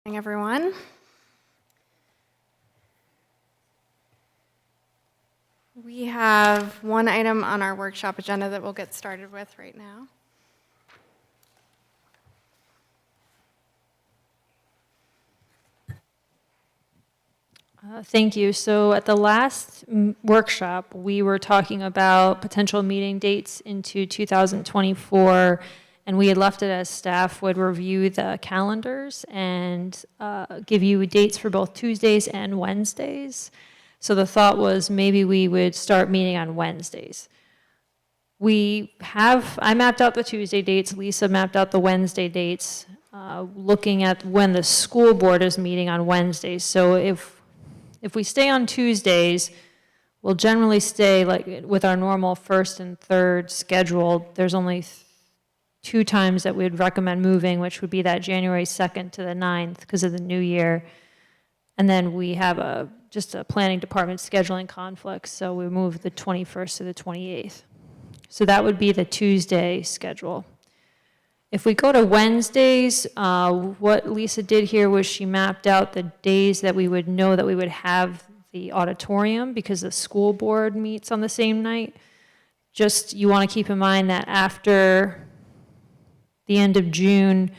Morning, everyone. We have one item on our workshop agenda that we'll get started with right now. Thank you. So at the last workshop, we were talking about potential meeting dates into 2024, and we had left it as staff would review the calendars and give you dates for both Tuesdays and Wednesdays. So the thought was maybe we would start meeting on Wednesdays. I mapped out the Tuesday dates, Lisa mapped out the Wednesday dates, looking at when the school board is meeting on Wednesdays. So if we stay on Tuesdays, we'll generally stay like with our normal first and third schedule. There's only two times that we'd recommend moving, which would be that January 2nd to the 9th because of the new year. And then we have just a planning department scheduling conflict, so we move the 21st to the 28th. So that would be the Tuesday schedule. If we go to Wednesdays, what Lisa did here was she mapped out the days that we would know that we would have the auditorium because the school board meets on the same night. Just, you want to keep in mind that after the end of June,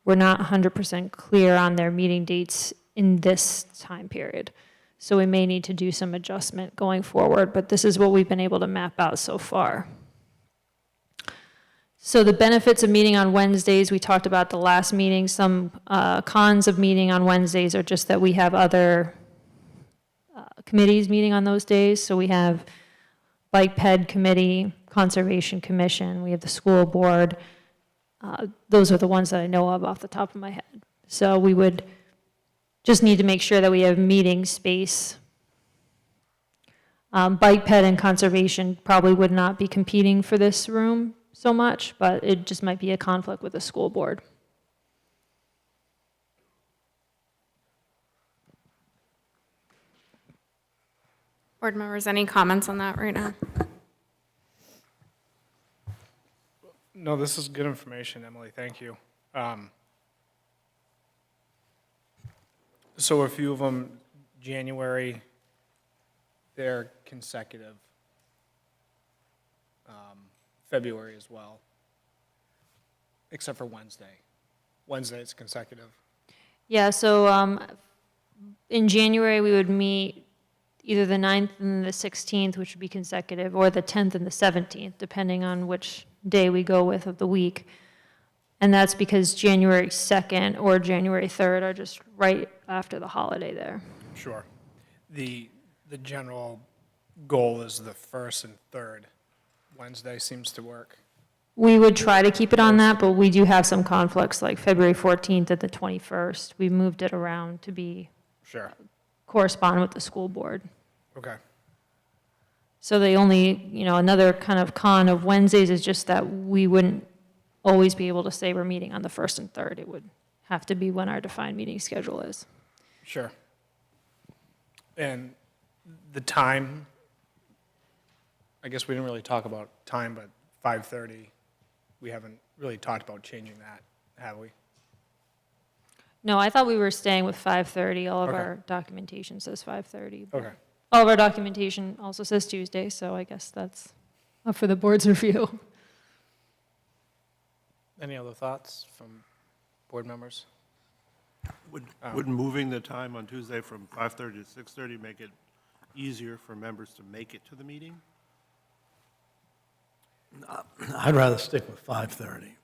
we're not 100% clear on their meeting dates in this time period. So we may need to do some adjustment going forward, but this is what we've been able to map out so far. So the benefits of meeting on Wednesdays, we talked about the last meeting. Some cons of meeting on Wednesdays are just that we have other committees meeting on those days. So we have Bike Ped Committee, Conservation Commission, we have the school board. Those are the ones that I know of off the top of my head. So we would just need to make sure that we have meeting space. Bike Ped and Conservation probably would not be competing for this room so much, but it just might be a conflict with the school board. Board members, any comments on that right now? No, this is good information, Emily. Thank you. So a few of them, January, they're consecutive. February as well, except for Wednesday. Wednesday is consecutive. Yeah, so in January, we would meet either the 9th and the 16th, which would be consecutive, or the 10th and the 17th, depending on which day we go with of the week. And that's because January 2nd or January 3rd are just right after the holiday there. Sure. The general goal is the first and third. Wednesday seems to work. We would try to keep it on that, but we do have some conflicts, like February 14th and the 21st. We moved it around to be Sure. correspond with the school board. Okay. So the only, another kind of con of Wednesdays is just that we wouldn't always be able to say we're meeting on the first and third. It would have to be when our defined meeting schedule is. Sure. And the time, I guess we didn't really talk about time, but 5:30, we haven't really talked about changing that, have we? No, I thought we were staying with 5:30. All of Okay. our documentation says 5:30. Okay. All of our documentation also says Tuesday, so I guess that's up for the board's review. Any other thoughts from board members? Would moving the time on Tuesday from 5:30 to 6:30 make it easier for members to make it to the meeting? I'd rather stick with 5:30.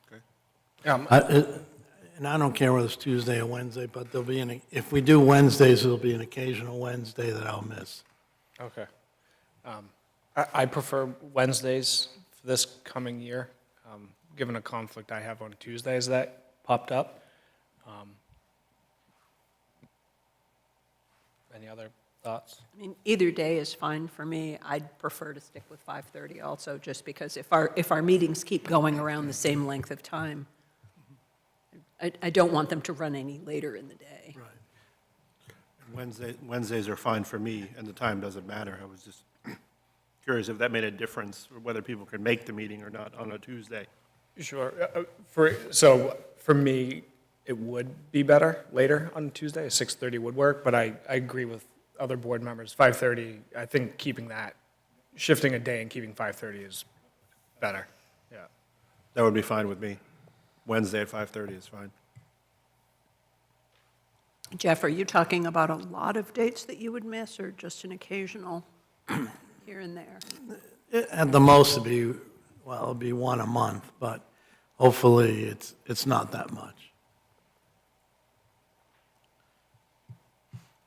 Okay. And I don't care whether it's Tuesday or Wednesday, but there'll be if we do Wednesdays, there'll be an occasional Wednesday that I'll miss. Okay. I prefer Wednesdays for this coming year, given a conflict I have on Tuesdays that popped up. Any other thoughts? I mean, either day is fine for me. I'd prefer to stick with 5:30 also, just because if our meetings keep going around the same length of time, I don't want them to run any later in the day. Right. Wednesdays are fine for me, and the time doesn't matter. I was just curious if that made a difference, or whether people could make the meeting or not on a Tuesday. Sure. So for me, it would be better later on Tuesday. 6:30 would work, but I agree with other board members. 5:30, I think keeping that, shifting a day and keeping 5:30 is better. Yeah. That would be fine with me. Wednesday at 5:30 is fine. Jeff, are you talking about a lot of dates that you would miss, or just an occasional here and there? At the most, it'd be one a month, but hopefully it's not that much.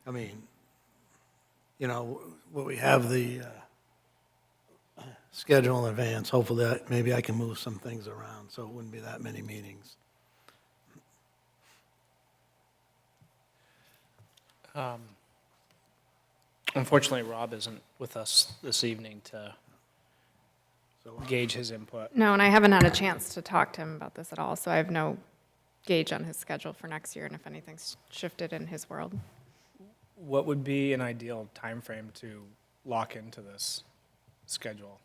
I mean, when we have the schedule in advance, hopefully maybe I can move some things around, so it wouldn't be that many meetings. Unfortunately, Rob isn't with us this evening to gauge his input. No, and I haven't had a chance to talk to him about this at all, so I have no gauge on his schedule for next year and if anything's shifted in his world. What would be an ideal timeframe to lock into this schedule?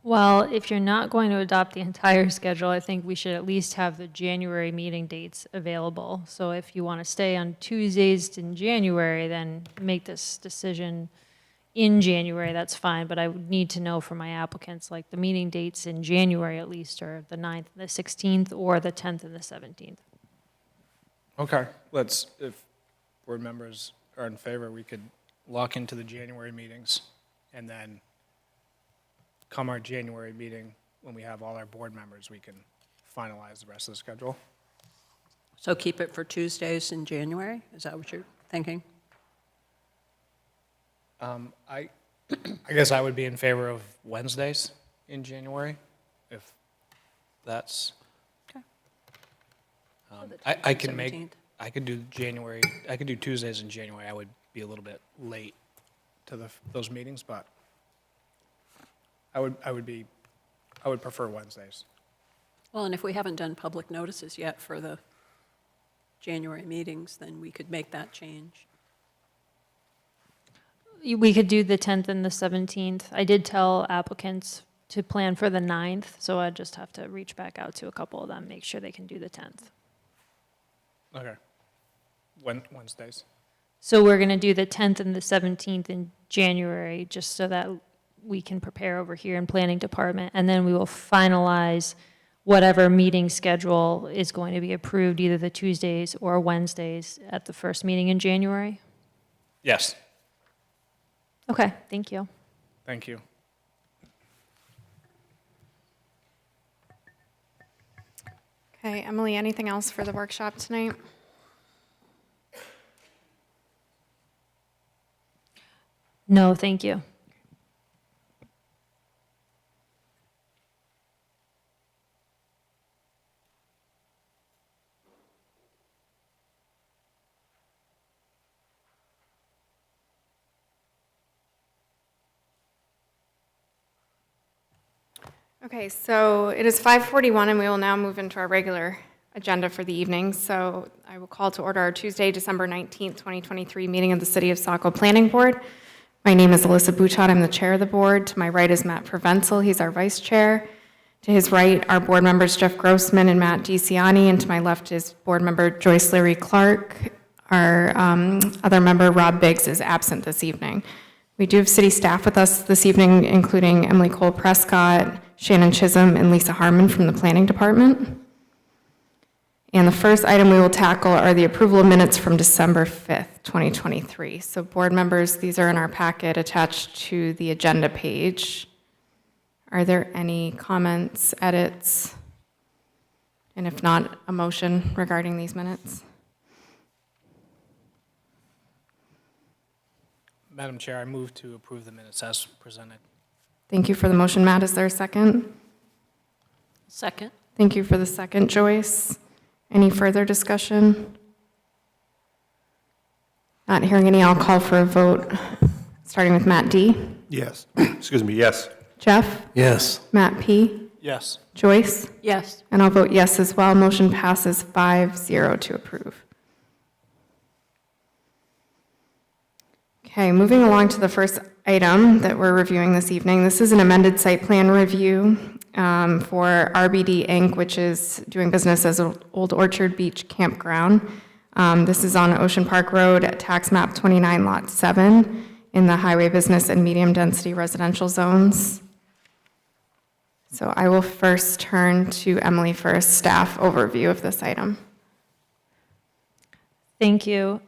Well, if you're not going to adopt the entire schedule, I think we should at least have the January meeting dates available. So if you want to stay on Tuesdays in January, then make this decision in January, that's fine. But I would need to know from my applicants, like the meeting dates in January at least are the 9th and the 16th, or the 10th and the 17th. Okay, if board members are in favor, we could lock into the January meetings, and then come our January meeting, when we have all our board members, we can finalize the rest of the schedule. So keep it for Tuesdays in January? Is that what you're thinking? I guess I would be in favor of Wednesdays in January, if that's, Okay. I can make, 17th. I could do Tuesdays in January. I would be a little bit late to those meetings, but I would prefer Wednesdays. Well, and if we haven't done public notices yet for the January meetings, then we could make that change. We could do the 10th and the 17th. I did tell applicants to plan for the 9th, so I just have to reach back out to a couple of them, make sure they can do the 10th. Okay. Wednesdays. So we're going to do the 10th and the 17th in January, just so that we can prepare over here in planning department, and then we will finalize whatever meeting schedule is going to be approved, either the Tuesdays or Wednesdays at the first meeting in January. Yes, Okay, thank you. thank you. Okay, Emily, anything else for the workshop tonight? No, thank you. Okay, so it is 5:41, and we will now move into our regular agenda for the evening. So I will call to order our Tuesday, December 19th, 2023 meeting of the City of Saco Planning Board. My name is Alyssa Bouchot. I'm the chair of the board. To my right is Matt Provenzel. He's our vice chair. To his right are board members Jeff Grossman and Matt DiCiani, and to my left is board member Joyce Leary Clark. Our other member, Rob Biggs, is absent this evening. We do have city staff with us this evening, including Emily Cole Prescott, Shannon Chisholm, and Lisa Harmon from the Planning Department. And the first item we will tackle are the approval of minutes from December 5th, 2023. So board members, these are in our packet attached to the agenda page. Are there any comments, edits? And if not, a motion regarding these minutes? Madam Chair, I move to approve the minutes as presented. Thank you for the motion, Matt. Is there a second? Second? Thank you for the second, Joyce. Any further discussion? Not hearing any, I'll call for a vote, starting with Matt D. Yes. Excuse me, yes. Jeff? Yes. Matt P. Yes. Joyce? Yes. And I'll vote yes as well. Motion passes 5-0 to approve. Okay, moving along to the first item that we're reviewing this evening. This is an amended site plan review for RBD Inc., which is doing business as Old Orchard Beach Campground. This is on Ocean Park Road at tax map 29 lot 7 in the highway business and medium density residential zones. So I will first turn to Emily for a staff overview of this item. Thank you.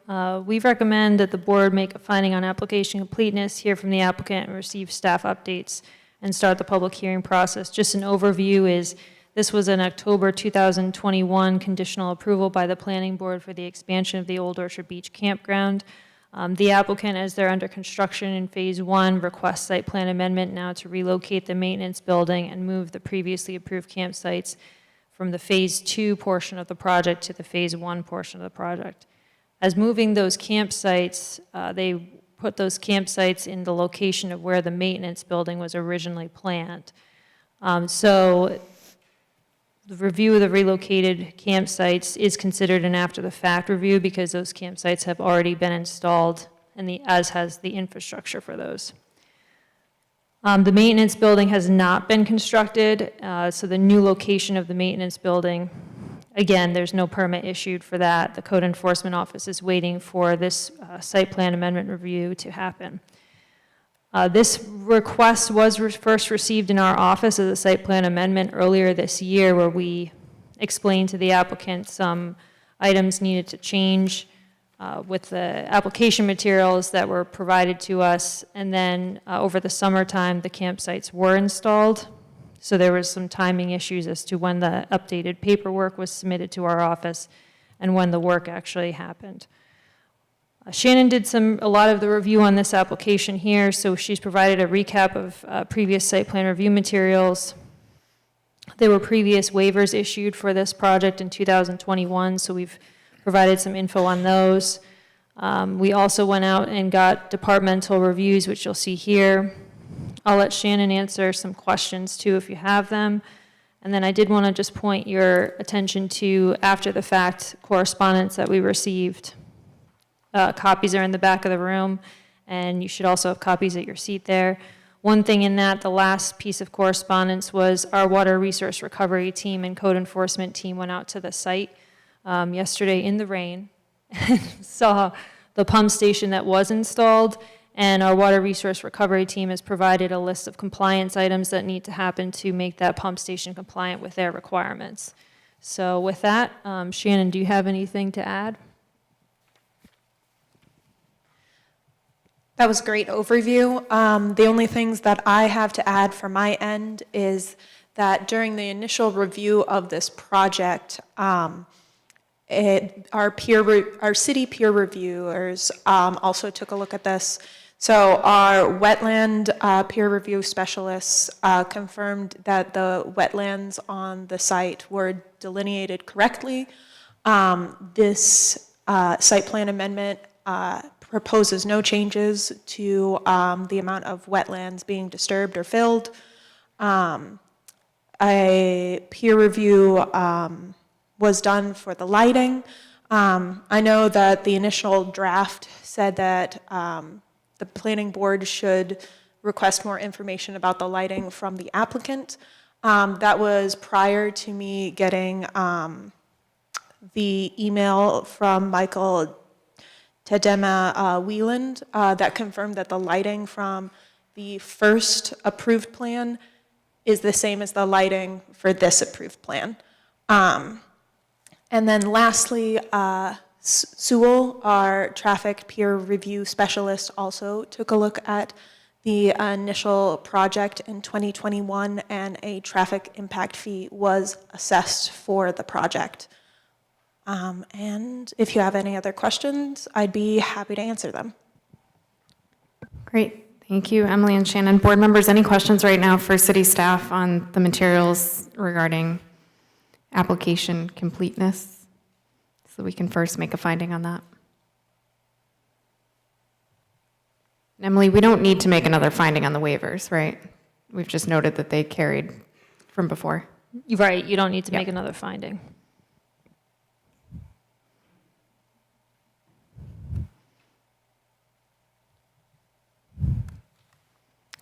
We recommend that the board make a finding on application completeness, hear from the applicant, and receive staff updates, and start the public hearing process. Just an overview is, this was an October 2021 conditional approval by the planning board for the expansion of the Old Orchard Beach Campground. The applicant, as they're under construction in Phase 1, requests site plan amendment now to relocate the maintenance building and move the previously approved campsites from the Phase 2 portion of the project to the Phase 1 portion of the project. As moving those campsites, they put those campsites in the location of where the maintenance building was originally planned. So the review of the relocated campsites is considered an after-the-fact review because those campsites have already been installed, and as has the infrastructure for those. The maintenance building has not been constructed, so the new location of the maintenance building, again, there's no permit issued for that. The code enforcement office is waiting for this site plan amendment review to happen. This request was first received in our office as a site plan amendment earlier this year, where we explained to the applicant some items needed to change with the application materials that were provided to us. And then over the summertime, the campsites were installed. So there was some timing issues as to when the updated paperwork was submitted to our office and when the work actually happened. Shannon did a lot of the review on this application here, so she's provided a recap of previous site plan review materials. There were previous waivers issued for this project in 2021, so we've provided some info on those. We also went out and got departmental reviews, which you'll see here. I'll let Shannon answer some questions too if you have them. And then I did want to just point your attention to after the fact correspondence that we received. Copies are in the back of the room, and you should also have copies at your seat there. One thing in that, the last piece of correspondence was our water resource recovery team and code enforcement team went out to the site yesterday in the rain and saw the pump station that was installed, and our water resource recovery team has provided a list of compliance items that need to happen to make that pump station compliant with their requirements. So with that, Shannon, do you have anything to add? That was a great overview. The only things that I have to add from my end is that during the initial review of this project, our city peer reviewers also took a look at this. So our wetland peer review specialists confirmed that the wetlands on the site were delineated correctly. This site plan amendment proposes no changes to the amount of wetlands being disturbed or filled. A peer review was done for the lighting. I know that the initial draft said that the planning board should request more information about the lighting from the applicant. That was prior to me getting the email from Michael Tadema Wieland that confirmed that the lighting from the first approved plan is the same as the lighting for this approved plan. And then lastly, Sewell, our traffic peer review specialist, also took a look at the initial project in 2021, and a traffic impact fee was assessed for the project. And if you have any other questions, I'd be happy to answer them. Great. Thank you, Emily and Shannon. Board members, any questions right now for city staff on the materials regarding application completeness? So we can first make a finding on that. Emily, we don't need to make another finding on the waivers, right? We've just noted that they carried from before. Right, you don't need to Yep. make another finding.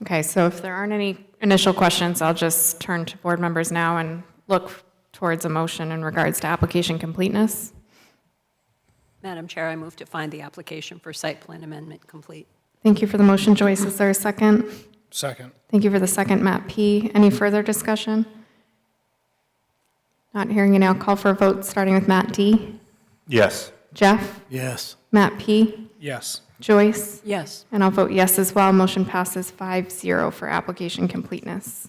Okay, so if there aren't any initial questions, I'll just turn to board members now and look towards a motion in regards to application completeness. Madam Chair, I move to find the application for site plan amendment complete. Thank you for the motion, Joyce. Is there a second? Second. Thank you for the second, Matt P. Any further discussion? Not hearing any, I'll call for a vote, starting with Matt D. Yes. Jeff? Yes. Matt P. Yes. Joyce? Yes. And I'll vote yes as well. Motion passes 5-0 for application completeness.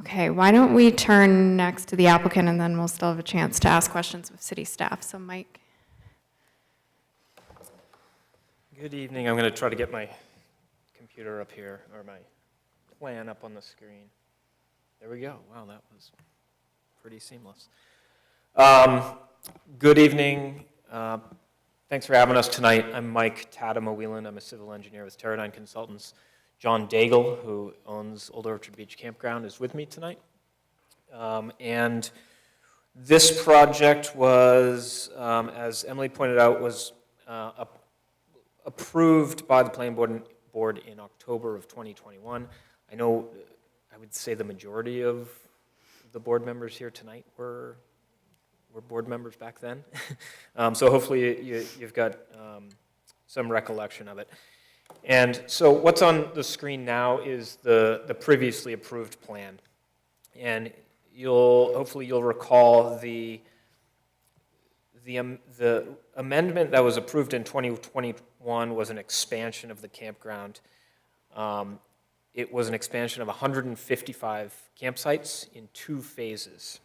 Okay, why don't we turn next to the applicant, and then we'll still have a chance to ask questions of city staff. So Mike? Good evening. I'm going to try to get my computer up here, or my plan up on the screen. There we go. Wow, that was pretty seamless. Good evening. Thanks for having us tonight. I'm Mike Tadema-Whelan. I'm a civil engineer with Teradyne Consultants. John Daigle, who owns Old Orchard Beach Campground, is with me tonight. And this project was, as Emily pointed out, was approved by the planning board in October of 2021. I know, I would say the majority of the board members here tonight were board members back then. So hopefully you've got some recollection of it. And so what's on the screen now is the previously approved plan. And hopefully you'll recall the amendment that was approved in 2021 was an expansion of the campground. It was an expansion of 155 campsites in 2 phases.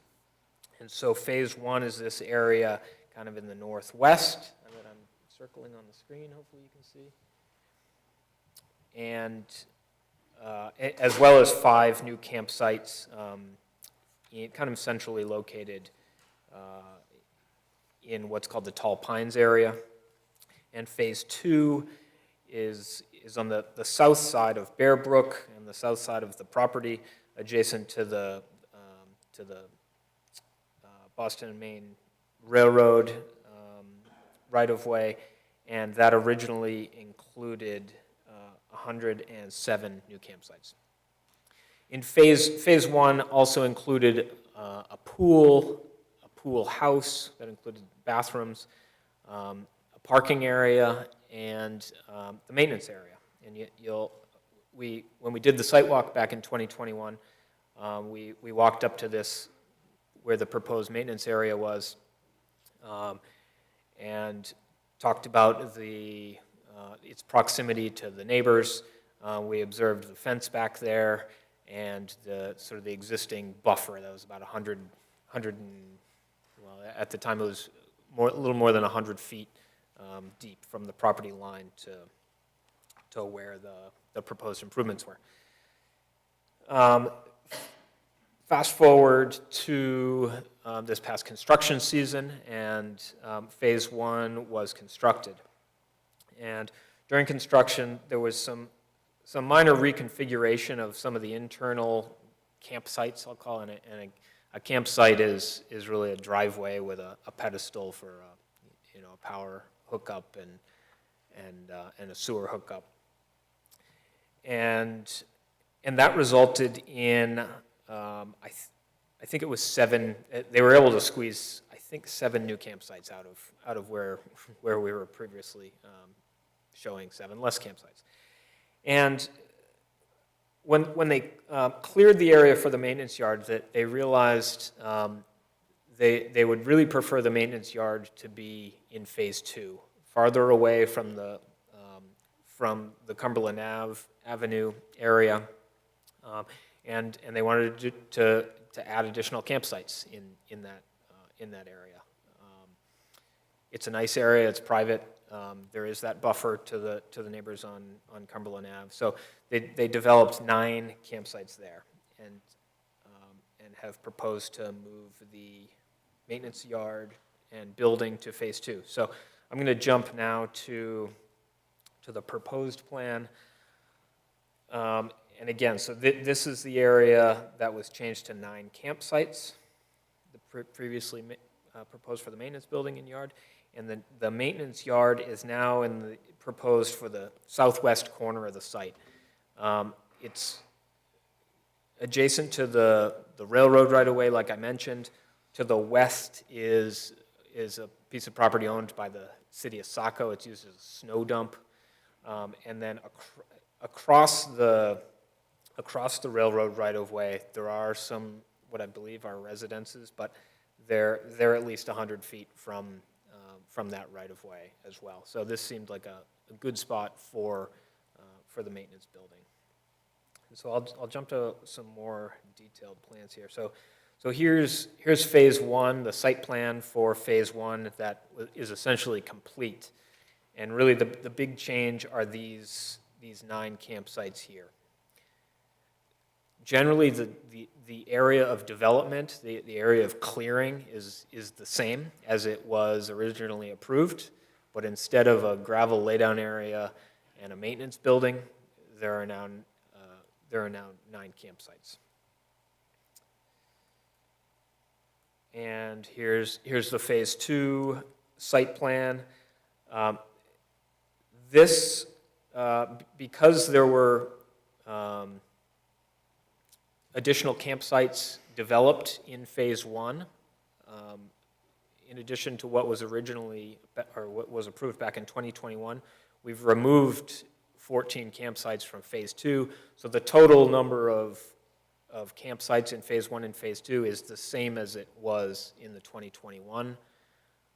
And so phase 1 is this area kind of in the northwest that I'm circling on the screen, hopefully you can see. And as well as 5 new campsites kind of centrally located in what's called the Tall Pines area. And phase 2 is on the south side of Bear Brook and the south side of the property, adjacent to the Boston and Maine Railroad right-of-way, and that originally included 107 new campsites. In phase 1 also included a pool house that included bathrooms, a parking area, and the maintenance area. And when we did the site walk back in 2021, we walked up to this where the proposed maintenance area was, and talked about its proximity to the neighbors. We observed the fence back there and the existing buffer that was about 100 well, at the time it was a little more than 100 feet deep from the property line to where the proposed improvements were. Fast forward to this past construction season, and phase 1 was constructed. And during construction, there was some minor reconfiguration of some of the internal campsites, I'll call it. And a campsite is really a driveway with a pedestal for a power hookup and a sewer hookup. And that resulted in I think it was 7. They were able to squeeze, I think, 7 new campsites out of where we were previously showing 7 less campsites. And when they cleared the area for the maintenance yard, that they realized they would really prefer the maintenance yard to be in phase 2, farther away from the Cumberland Avenue area. And they wanted to add additional campsites in that area. It's a nice area. It's private. There is that buffer to the neighbors on Cumberland Ave. So they developed 9 campsites there, and have proposed to move the maintenance yard and building to phase 2. So I'm going to jump now to the proposed plan. And again, so this is the area that was changed to 9 campsites, previously proposed for the maintenance building and yard. And the maintenance yard is now proposed for the southwest corner of the site. It's adjacent to the railroad right-of-way, like I mentioned. To the west is a piece of property owned by the city of Saco. It's used as a snow dump. And then across the railroad right-of-way, there are some, what I believe are residences, but they're at least 100 feet from that right-of-way as well. So this seemed like a good spot for the maintenance building. And so I'll jump to some more detailed plans here. So here's phase one, the site plan for phase one that is essentially complete. And really the big change are these 9 campsites here. Generally, the area of development, the area of clearing is the same as it was originally approved, but instead of a gravel laydown area and a maintenance building, there are now 9 campsites. And here's the phase 2 site plan. Because there were additional campsites developed in phase 1, in addition to what was originally, or what was approved back in 2021, we've removed 14 campsites from phase 2. So the total number of campsites in phase 1 and phase 2 is the same as it was in the 2021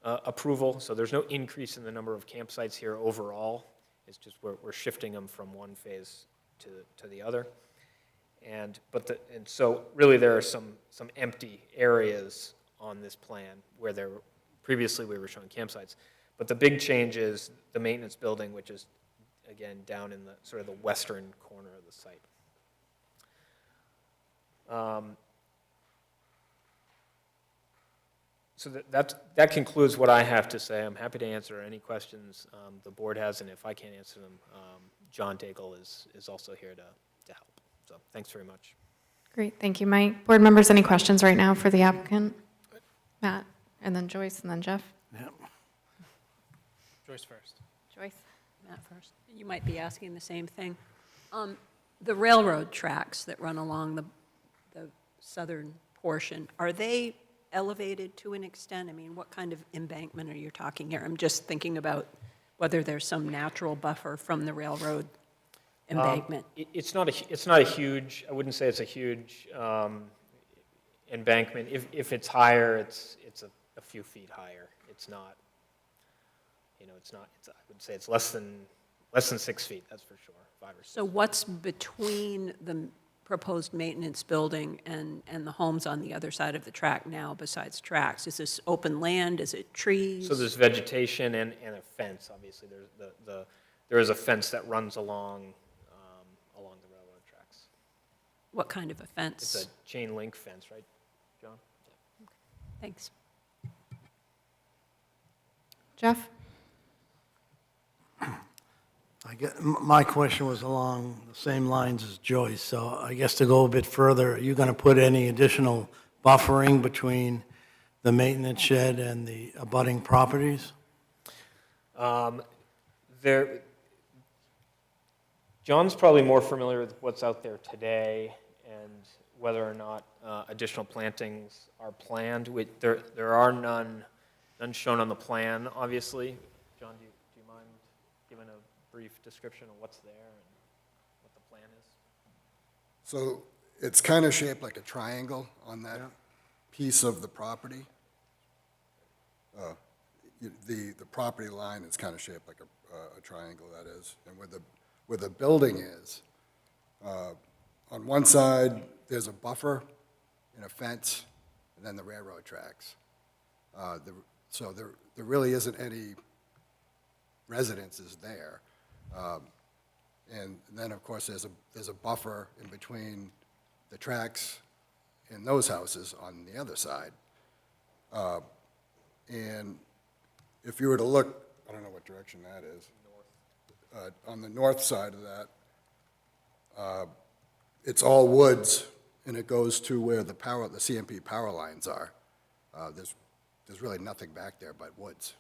approval. So there's no increase in the number of campsites here overall. It's just we're shifting them from one phase to the other. And so really there are some empty areas on this plan where previously we were showing campsites. But the big change is the maintenance building, which is again down in the sort of the western corner of the site. So that concludes what I have to say. I'm happy to answer any questions the board has, and if I can't answer them, John Daigle is also here to help. So thanks very much. Great, thank you, Mike. Board members, any questions right now for the applicant? Matt, and then Joyce, and then Jeff. Yep. Joyce first. Joyce? Matt first. You might be asking the same thing. The railroad tracks that run along the southern portion, are they elevated to an extent? I mean, what kind of embankment are you talking here? I'm just thinking about whether there's some natural buffer from the railroad embankment. It's not a huge, I wouldn't say it's a huge embankment. If it's higher, it's a few feet higher. It's not, I would say it's less than 6 feet, that's for sure, 5 or 6. So what's between the proposed maintenance building and the homes on the other side of the track now besides tracks? Is this open land? Is it trees? So there's vegetation and a fence, obviously. There is a fence that runs along the railroad tracks. What kind of a fence? It's a chain link fence, right, John? Yeah. Thanks. Jeff? My question was along the same lines as Joyce, so I guess to go a bit further, are you going to put any additional buffering between the maintenance shed and the abutting properties? John's probably more familiar with what's out there today and whether or not additional plantings are planned. There are none shown on the plan, obviously. John, do you mind giving a brief description of what's there and what the plan is? So it's kind of shaped like a triangle on that piece of the property. The property line is kind of shaped like a triangle, that is. And where the building is, on one side, there's a buffer and a fence, and then the railroad tracks. So there really isn't any residences there. And then, of course, there's a buffer in between the tracks and those houses on the other side. And if you were to look, I don't know what direction that is. On the north side of that, it's all woods, and it goes to where the CMP power lines are. There's really nothing back there but woods.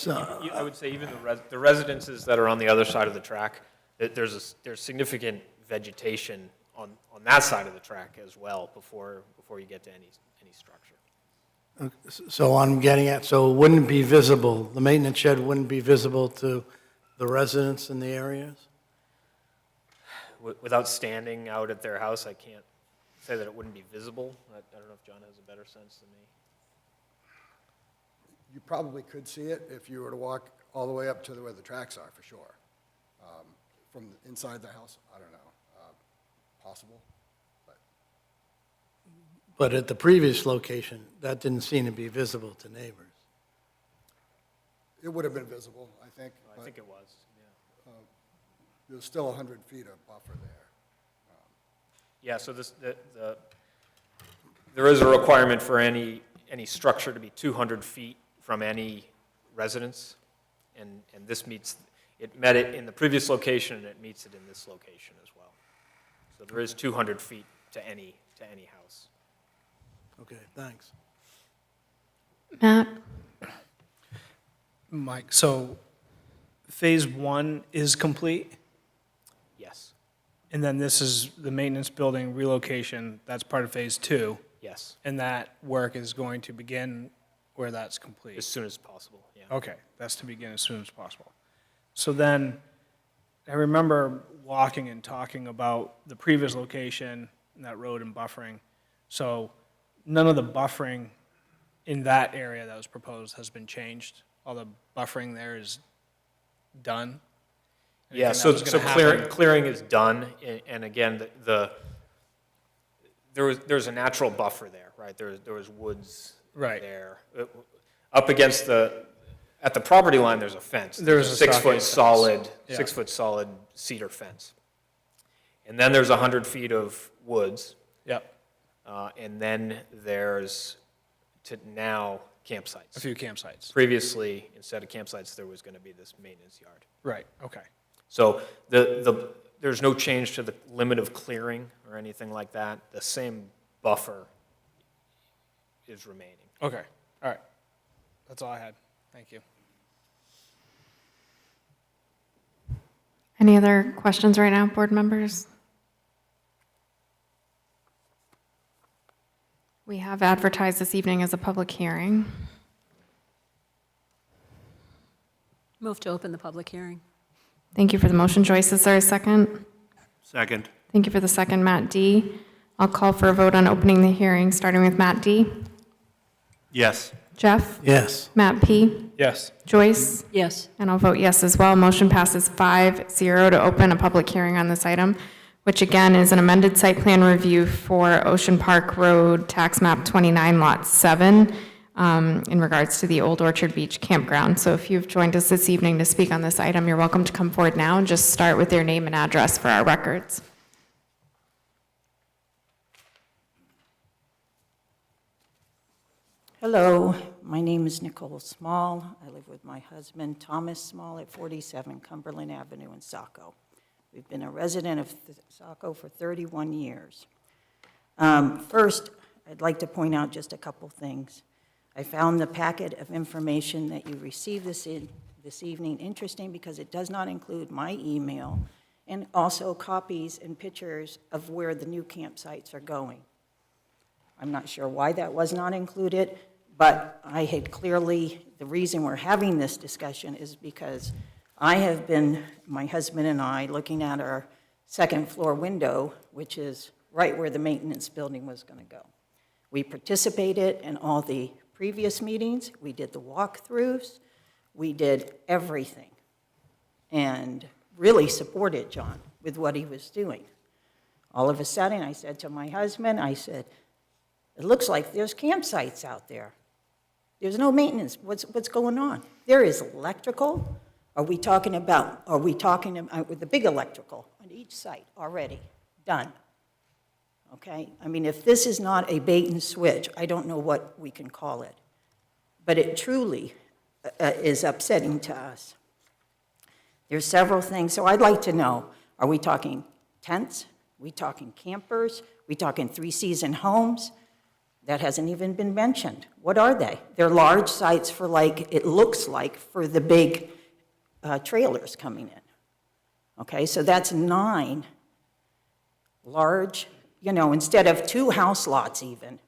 I would say even the residences that are on the other side of the track, there's significant vegetation on that side of the track as well before you get to any structure. So I'm getting at, so it wouldn't be visible, the maintenance shed wouldn't be visible to the residents in the areas? Without standing out at their house, I can't say that it wouldn't be visible. I don't know if John has a better sense than me. You probably could see it if you were to walk all the way up to where the tracks are, for sure. From inside the house, I don't know, possible, but But at the previous location, that didn't seem to be visible to neighbors. it would have been visible, I think. I but think it was, yeah. There's still 100 feet of buffer there. Yeah, so there is a requirement for any structure to be 200 feet from any residence, and this meets, it met it in the previous location, and it meets it in this location as well. So there is 200 feet to any house. Okay, thanks. Matt? Mike, so phase 1 is complete, Yes, and then this is the maintenance building relocation, that's part of phase 2, yes, and that work is going to begin where that's as complete. soon as possible, yeah. Okay, that's to begin as soon as possible. So then, I remember walking and talking about the previous location, and that road and buffering. So none of the buffering in that area that was proposed has been changed? All the buffering there is done? Yeah, Anything so that was gonna happen? clearing is done, and again, there was a natural buffer there, right? There was woods Right. there. Up against at the property line, there's a fence. There's a stockade fence. Yeah. 6 foot solid cedar fence. And then there's 100 feet of woods, Yep, and then there's now campsites. a few campsites. Previously, instead of campsites, there was going to be this maintenance yard. Right, okay. So there's no change to the limit of clearing or anything like that. The same buffer is remaining. Okay, all right. That's all I had. Thank you. Any other questions right now, board members? We have advertised this evening as a public hearing. Move to open the public hearing. Thank you for the motion, Joyce. Is there a second? Second. Thank you for the second, Matt D. I'll call for a vote on opening the hearing, starting with Matt D. Yes. Jeff? Yes. Matt P. Yes. Joyce? Yes. And I'll vote yes as well. Motion passes 5-0 to open a public hearing on this item, which again is an amended site plan review for Ocean Park Road, tax map 29, lot 7, in regards to the Old Orchard Beach campground. So if you've joined us this evening to speak on this item, you're welcome to come forward now and just start with your name and address for our records. Hello, my name is Nicole Small. I live with my husband, Thomas Small, at 47 Cumberland Avenue in Saco. We've been a resident of Saco for 31 years. First, I'd like to point out just a couple things. I found the packet of information that you received this evening interesting because it does not include my email and also copies and pictures of where the new campsites are going. I'm not sure why that was not included, but I had clearly, the reason we're having this discussion is because I have been, my husband and I, looking at our second floor window, which is right where the maintenance building was going to go. We participated in all the previous meetings. We did the walkthroughs. We did everything and really supported John with what he was doing. All of a sudden, I said to my husband, I said, it looks like there's campsites out there. There's no maintenance. What's going on? There is electrical. Are we talking about with the big electrical on each site already done? Okay? I mean, if this is not a bait and switch, I don't know what we can call it. But it truly is upsetting to us. There's several things. So I'd like to know, are we talking tents? Are we talking campers? Are we talking three-season homes? That hasn't even been mentioned. What are they? They're large sites for like, it looks like, for the big trailers coming in. Okay, so that's 9 large, instead of 2 house lots even,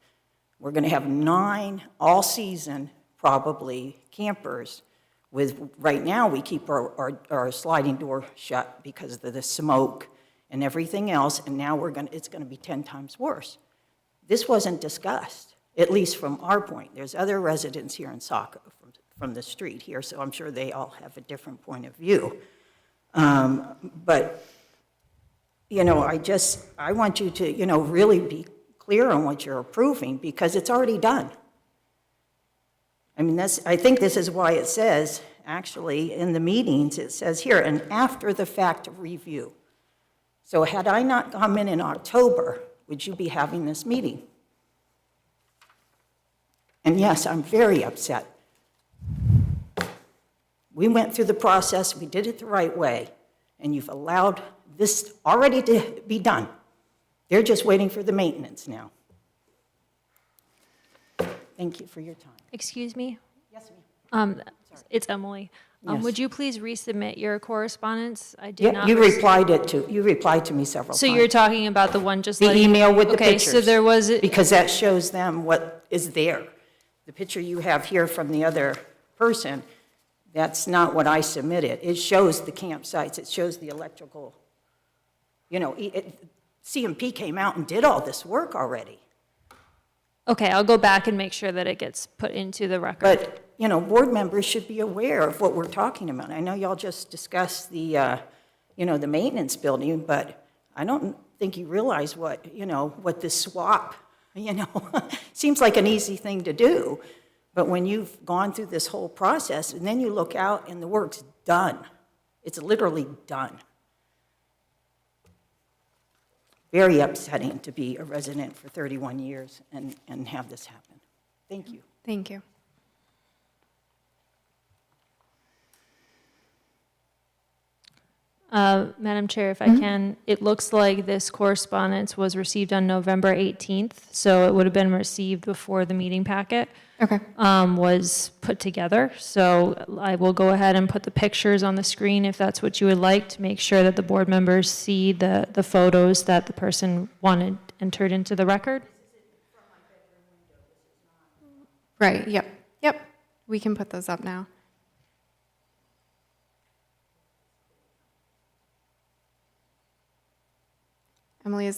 we're going to have 9 all-season, probably, campers with, right now, we keep our sliding door shut because of the smoke and everything else, and now it's going to be 10 times worse. This wasn't discussed, at least from our point. There's other residents here in Saco from the street here, so I'm sure they all have a different point of view. But, I want you to, really be clear on what you're approving, because it's already done. I mean, I think this is why it says, actually, in the meetings, it says here, an after-the-fact review. So had I not come in October, would you be having this meeting? And yes, I'm very upset. We went through the process, we did it the right way, and you've allowed this already to be done. They're just waiting for the maintenance now. Thank you for your time. Excuse me? Yes, ma'am. It's Emily. Yes. Would you please resubmit your correspondence? I did Yeah, not. you replied to me several times. So you're talking about the one just The letting. email with the Okay, pictures. so there was. Because that shows them what is there. The picture you have here from the other person, that's not what I submitted. It shows the campsites, it shows the electrical, CMP came out and did all this work already. Okay, I'll go back and make sure that it gets put into the record. But, board members should be aware of what we're talking about. I know y'all just discussed the, the maintenance building, but I don't think you realize what, what this swap, seems like an easy thing to do. But when you've gone through this whole process and then you look out and the work's done, it's literally done. Very upsetting to be a resident for 31 years and have this happen. Thank you. Thank you. Madam Chair, if I can, it looks like this correspondence was received on November 18th, so it would have been received before the meeting packet Okay. was put together. So I will go ahead and put the pictures on the screen if that's what you would like, to make sure that the board members see the photos that the person wanted entered into the record. Right, yep, yep. We can put those up now. Emily,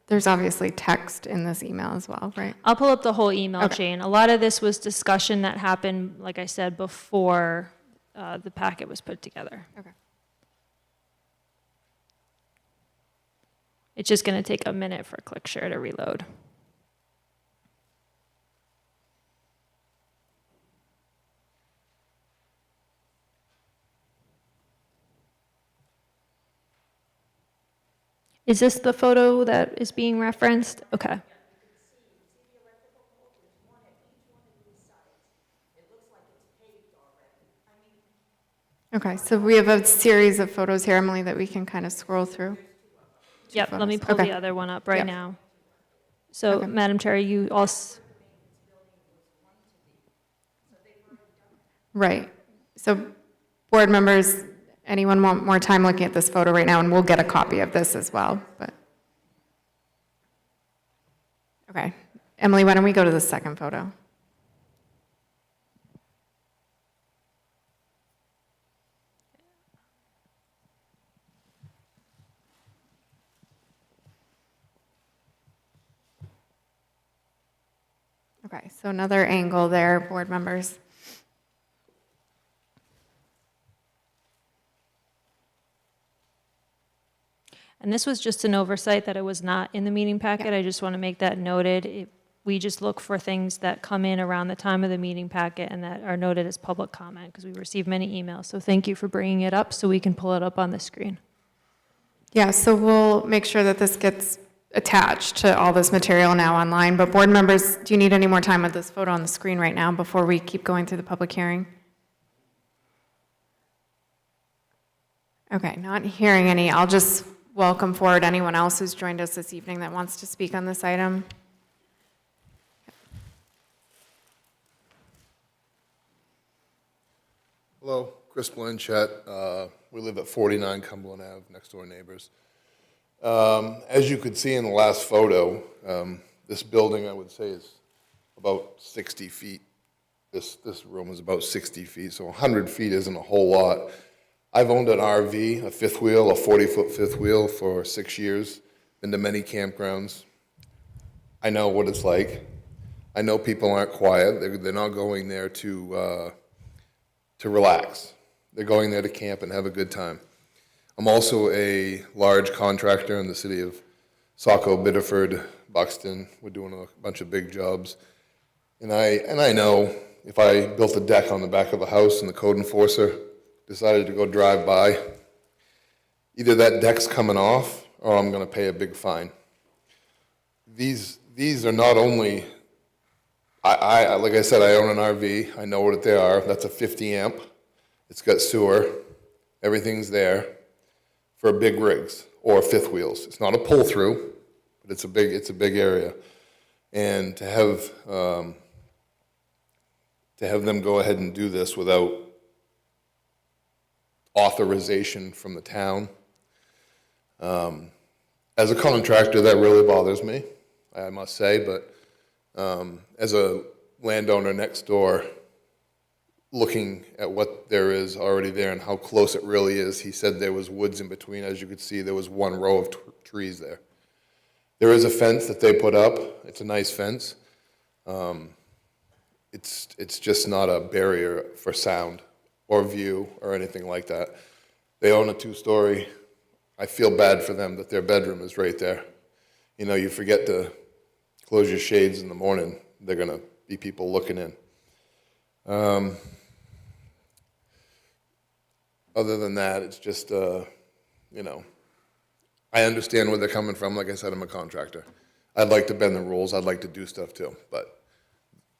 there's obviously text in this email as well, right? I'll pull up the whole email Okay. chain. A lot of this was discussion that happened, like I said, before the packet was put together. Okay. It's just going to take a minute for ClickShare to reload. Is this the photo that is being referenced? Okay. Okay, so we have a series of photos here, Emily, that we can kind of scroll through. Yep, let me photos. pull Okay. the other one up right Yep. now. So, Okay. Madam Chair, you also, Right. So board members, anyone want more time looking at this photo right now? And we'll get a copy of this as well, but. Okay. Emily, why don't we go to the second photo? Okay, so another angle there, board members. and this was just an oversight that it was not in the meeting packet. I just want to make that noted. We just look for things that come in around the time of the meeting packet and that are noted as public comment, because we receive many emails. So thank you for bringing it up so we can pull it up on the screen. Yeah, so we'll make sure that this gets attached to all this material now online. But board members, do you need any more time with this photo on the screen right now before we keep going through the public hearing? Okay, not hearing any. I'll just welcome forward anyone else who's joined us this evening that wants to speak on this item. Hello, Chris Blanchett. We live at 49 Cumberland Ave, next door neighbors. As you could see in the last photo, this building, I would say, is about 60 feet. This room is about 60 feet, so 100 feet isn't a whole lot. I've owned an RV, a fifth wheel, a 40-foot fifth wheel for 6 years, been to many campgrounds. I know what it's like. I know people aren't quiet. They're not going there to relax. They're going there to camp and have a good time. I'm also a large contractor in the city of Saco, Biddeford, Buxton. We're doing a bunch of big jobs. And I know if I built a deck on the back of a house and the code enforcer decided to go drive by, either that deck's coming off or I'm going to pay a big fine. These are not only, like I said, I own an RV. I know what they are. That's a 50 amp. It's got sewer. Everything's there for big rigs or fifth wheels. It's not a pull through, but it's a big area. And to have them go ahead and do this without authorization from the town, as a contractor, that really bothers me, I must say. But as a landowner next door, looking at what there is already there and how close it really is, he said there was woods in between. As you could see, there was one row of trees there. There is a fence that they put up. It's a nice fence. It's just not a barrier for sound or view or anything like that. They own a 2-story. I feel bad for them that their bedroom is right there. You know, you forget to close your shades in the morning, they're going to be people looking in. Other than that, it's just, you know, I understand where they're coming from. Like I said, I'm a contractor. I'd like to bend the rules. I'd like to do stuff too. But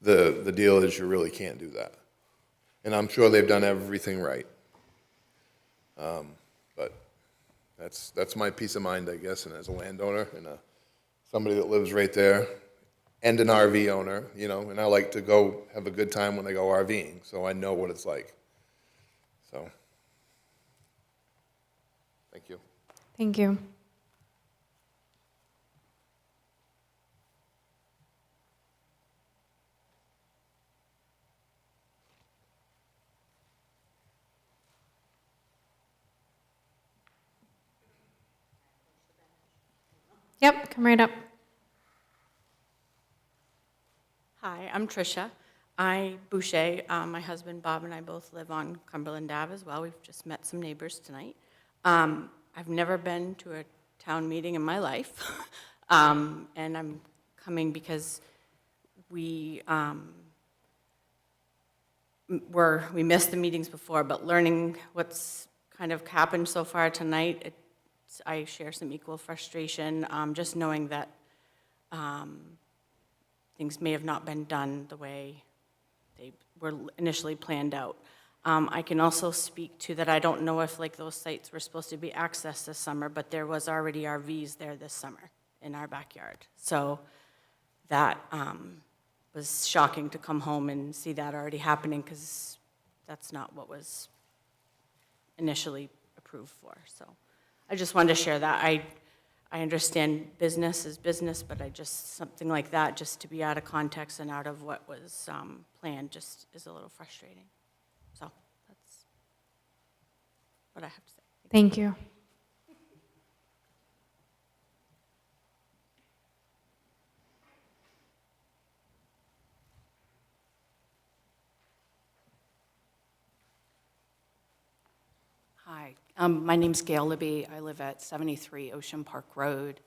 the deal is you really can't do that. And I'm sure they've done everything right. But that's my peace of mind, I guess, and as a landowner and somebody that lives right there and an RV owner, you know, and I like to go have a good time when I go RVing, so I know what it's like. So, thank you. Thank you. Yep, come right up. Hi, I'm Tricia. Boucher. My husband Bob and I both live on Cumberland Ave as well. We've just met some neighbors tonight. I've never been to a town meeting in my life, and I'm coming because we missed the meetings before, but learning what's kind of happened so far tonight, I share some equal frustration, just knowing that things may have not been done the way they were initially planned out. I can also speak to that I don't know if like those sites were supposed to be accessed this summer, but there was already RVs there this summer in our backyard. So that was shocking to come home and see that already happening, because that's not what was initially approved for. So I just wanted to share that. I understand business is business, but something like that, just to be out of context and out of what was planned, just is a little frustrating. So that's what I have to say. Thank you. Hi, my name's Gail Libby. I live at 73 Ocean Park Road,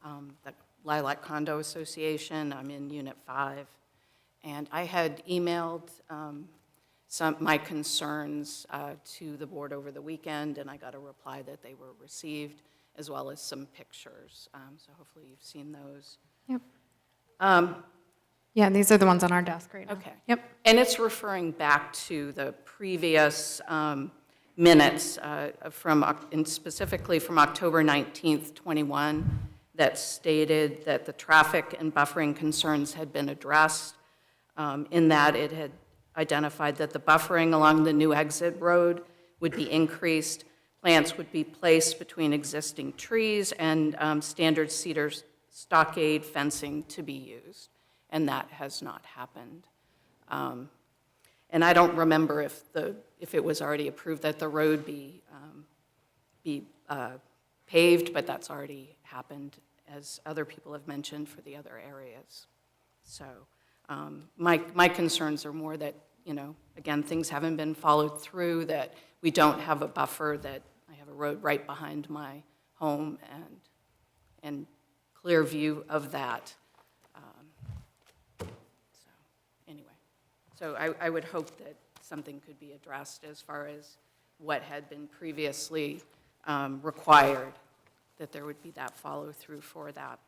the Lilac Condo Association. I'm in Unit 5. And I had emailed my concerns to the board over the weekend, and I got a reply that they were received, as well as some pictures. So hopefully you've seen those. Yep. Yeah, these are the ones on our desk right now. Okay. Yep. And it's referring back to the previous minutes and specifically from October 19th, 21, that stated that the traffic and buffering concerns had been addressed, in that it had identified that the buffering along the new exit road would be increased, plants would be placed between existing trees, and standard cedar stockade fencing to be used, and that has not happened. And I don't remember if it was already approved that the road be paved, but that's already happened, as other people have mentioned, for the other areas. So my concerns are more that, again, things haven't been followed through, that we don't have a buffer, that I have a road right behind my home and clear view of that. So I would hope that something could be addressed as far as what had been previously required, that there would be that follow-through for that.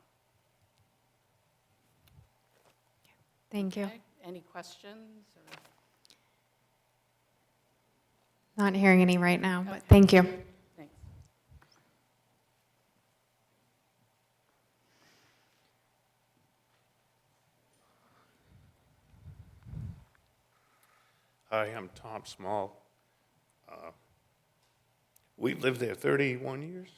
Thank you. Okay, any questions? Or? Not hearing any right now, but thank you. Thanks. Hi, I'm Tom Small. We've lived there 31 years.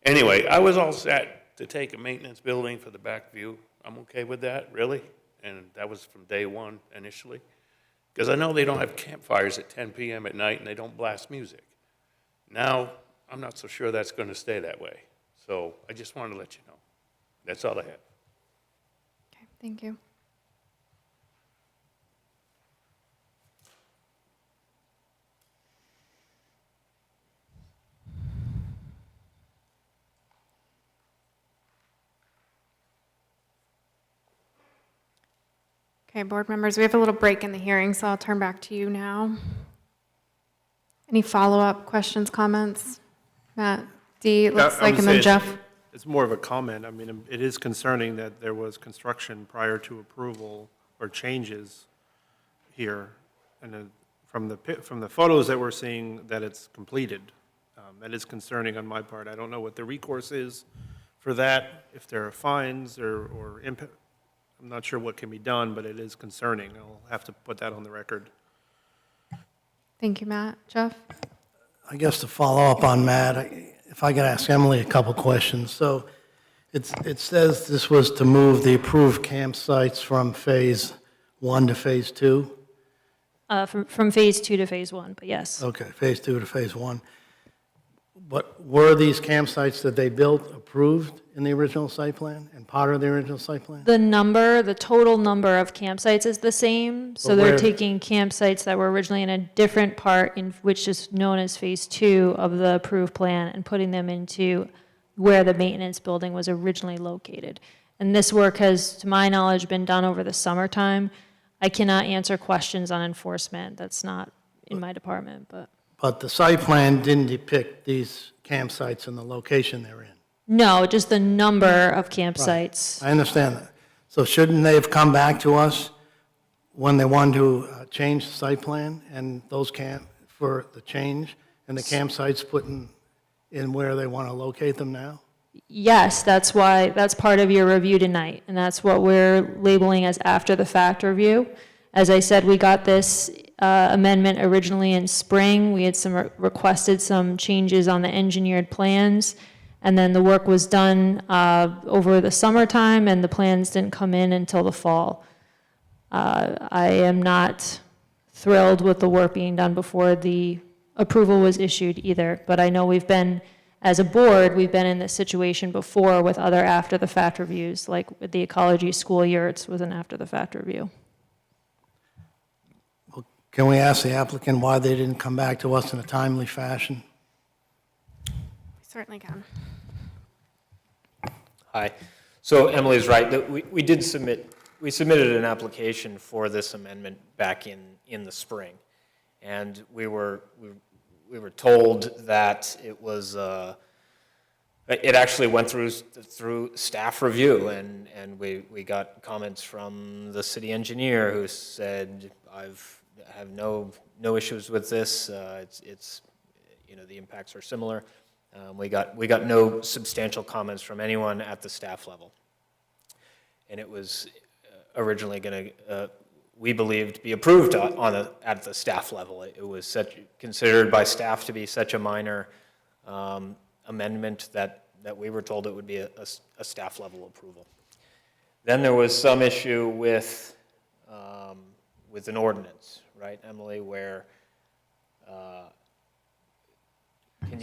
Anyway, I was all set to take a maintenance building for the back view. I'm okay with that, really. And that was from day one initially. Because I know they don't have campfires at 10 p.m. at night and they don't blast music. Now, I'm not so sure that's going to stay that way. So I just wanted to let you know. That's all I have. Okay, thank you. Okay, board members, we have a little break in the hearing, so I'll turn back to you now. Any follow-up questions, comments? Matt, Dee, it looks like, and then Jeff. It's more of a comment. I mean, it is concerning that there was construction prior to approval or changes here. And from the photos that we're seeing, that it's completed. That is concerning on my part. I don't know what the recourse is for that, if there are fines or impact. I'm not sure what can be done, but it is concerning. I'll have to put that on the record. Thank you, Matt. Jeff? I guess to follow up on Matt, if I could ask Emily a couple questions. So it says this was to move the approved campsites from Phase 1 to Phase 2? From Phase 2 to Phase 1, but yes. Okay, Phase 2 to Phase 1. But were these campsites that they built approved in the original site plan and part of the original site plan? The total number of campsites is the same, so But they're where- taking campsites that were originally in a different part, in which is known as Phase 2 of the approved plan, and putting them into where the maintenance building was originally located. And this work has, to my knowledge, been done over the summertime. I cannot answer questions on enforcement, that's not in my department, but. But the site plan didn't depict these campsites and the location they're in. No, just the number of campsites. I understand that. So shouldn't they have come back to us when they wanted to change the site plan and those for the change and the campsites put in where they want to locate them now? Yes, that's part of your review tonight, and that's what we're labeling as after-the-fact review. As I said, we got this amendment originally in spring. We had requested some changes on the engineered plans, and then the work was done over the summertime, and the plans didn't come in until the fall. I am not thrilled with the work being done before the approval was issued either, but I know as a board, we've been in this situation before with other after-the-fact reviews, like with the ecology school yurts was an after-the-fact review. Can we ask the applicant why they didn't come back to us in a timely fashion? We certainly can. Hi. So Emily's right, that we submitted an application for this amendment back in the spring. And we were told that it was, it actually went through staff review, and we got comments from the city engineer who said, I have no issues with this. It's the impacts are similar. We got no substantial comments from anyone at the staff level. And it was originally we believed, be approved at the staff level. It was considered by staff to be such a minor amendment that we were told it would be a staff level approval. Then there was some issue with an ordinance, right, Emily, where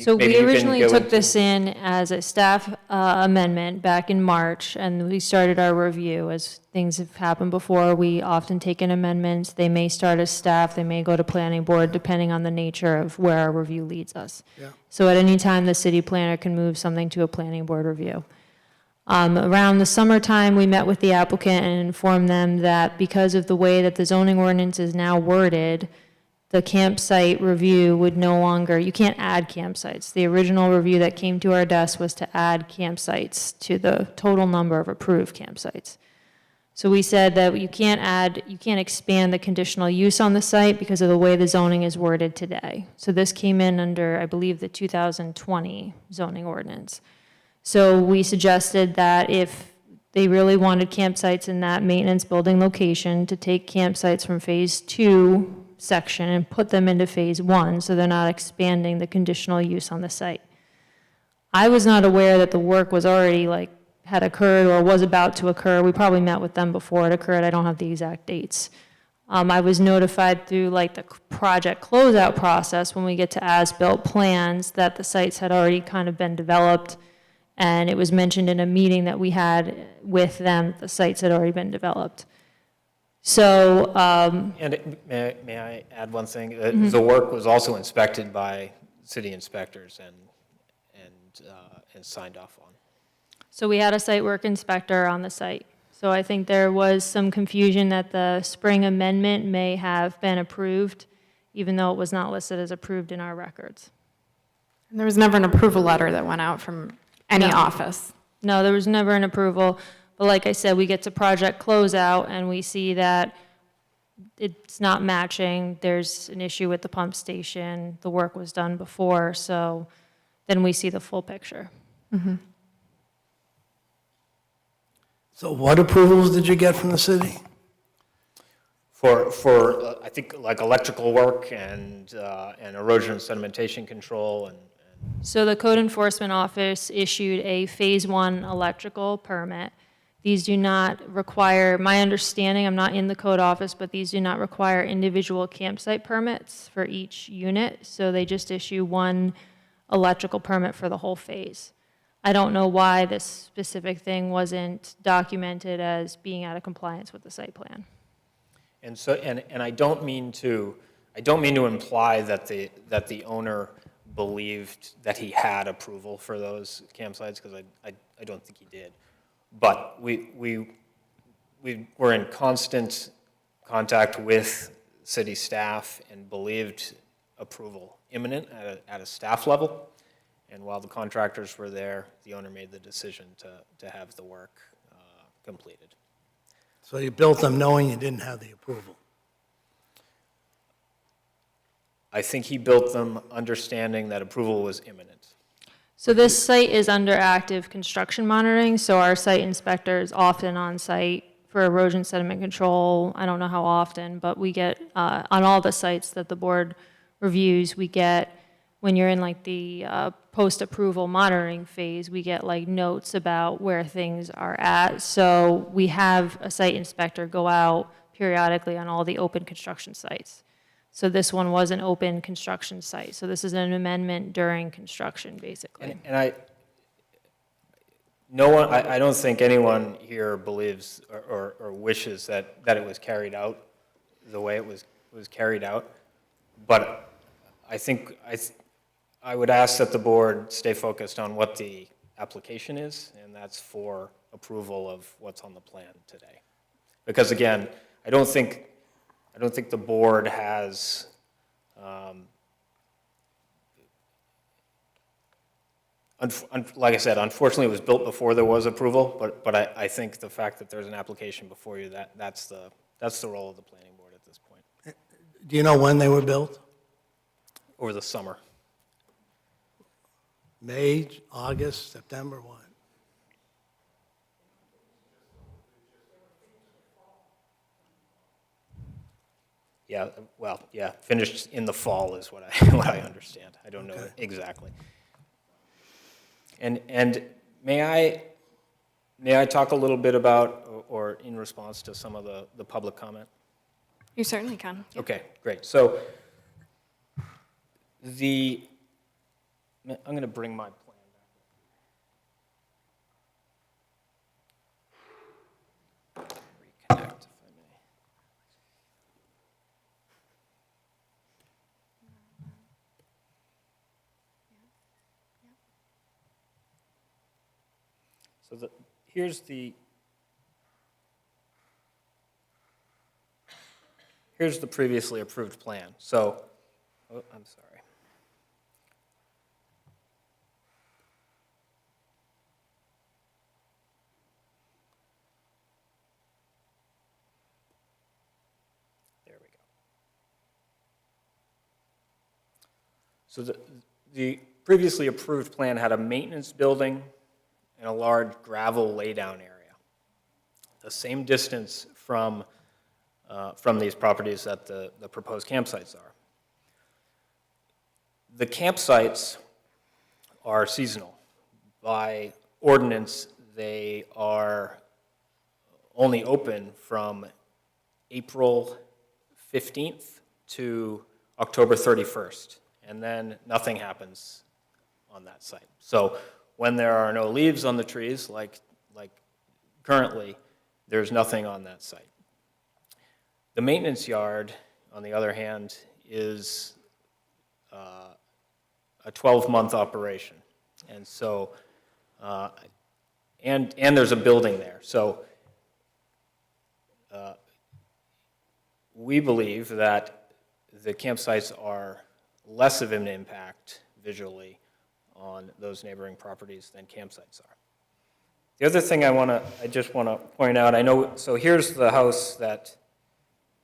So maybe we you can originally go took into- this in as a staff amendment back in March, and we started our review. As things have happened before, we often take in amendments. They may start as staff, they may go to planning board, depending on the nature of where our review leads us. Yeah. So at any time, the city planner can move something to a planning board review. Around the summertime, we met with the applicant and informed them that because of the way that the zoning ordinance is now worded, the campsite review would no longer, you can't add campsites. The original review that came to our desk was to add campsites to the total number of approved campsites. So we said that you can't expand the conditional use on the site because of the way the zoning is worded today. So this came in under, I believe, the 2020 zoning ordinance. So we suggested that if they really wanted campsites in that maintenance building location, to take campsites from phase 2 section and put them into phase 1, so they're not expanding the conditional use on the site. I was not aware that the work was already had occurred or was about to occur. We probably met with them before it occurred. I don't have the exact dates. I was notified through the project closeout process when we get to as-built plans that the sites had already kind of been developed, and it was mentioned in a meeting that we had with them, the sites had already been developed. So, And may I add one thing? The work was also inspected by city inspectors and signed off on. so we had a site work inspector on the site. So I think there was some confusion that the spring amendment may have been approved, even though it was not listed as approved in our records. And there was never an approval letter that went out from any No. office. No, there was never an approval. But like I said, we get to project closeout and we see that it's not matching. There's an issue with the pump station. The work was done before, so then we see the full picture. So what approvals did you get from the city? For I think electrical work and erosion and sedimentation control and So the code enforcement office issued a phase 1 electrical permit. These do not require, my understanding, I'm not in the code office, but these do not require individual campsite permits for each unit. So they just issue one electrical permit for the whole phase. I don't know why this specific thing wasn't documented as being out of compliance with the site plan. And so, and I don't mean to imply that the owner believed that he had approval for those campsites, because I don't think he did. But we were in constant contact with city staff and believed approval imminent at a staff level. And while the contractors were there, the owner made the decision to have the work completed. So you built them knowing you didn't have the approval? I think he built them understanding that approval was imminent. So this site is under active construction monitoring, so our site inspector is often on site for erosion sediment control. I don't know how often, but we get, on all the sites that the board reviews, we get, when you're in the post-approval monitoring phase, we get notes about where things are at. So we have a site inspector go out periodically on all the open construction sites. So this one was an open construction site. So this is an amendment during construction, basically. And I don't think anyone here believes or wishes that it was carried out the way it was carried out. But I think I would ask that the board stay focused on what the application is, and that's for approval of what's on the plan today. Because again, I don't think the board has, like I said, unfortunately it was built before there was approval, but I think the fact that there's an application before you, that's the role of the planning board at this point. Do you know when they were built? Over the summer. May, August, September, what? Yeah, well, yeah, finished in the fall is what what I understand. I don't know exactly. And may I talk a little bit about, or in response to some of the public comment? You certainly can. Yep. Okay, great. So I'm going to bring my plan back. Reconnect, if I may. So here's the previously approved plan. So, oh, I'm sorry. There we go. So the previously approved plan had a maintenance building and a large gravel laydown area, the same distance from these properties that the proposed campsites are. The campsites are seasonal. By ordinance, they are only open from April 15th to October 31st, and then nothing happens on that site. So when there are no leaves on the trees, like currently, there's nothing on that site. The maintenance yard, on the other hand, is a 12-month operation. And so, and there's a building there. So we believe that the campsites are less of an impact visually on those neighboring properties than campsites are. The other thing I just want to point out, I know, so here's the house that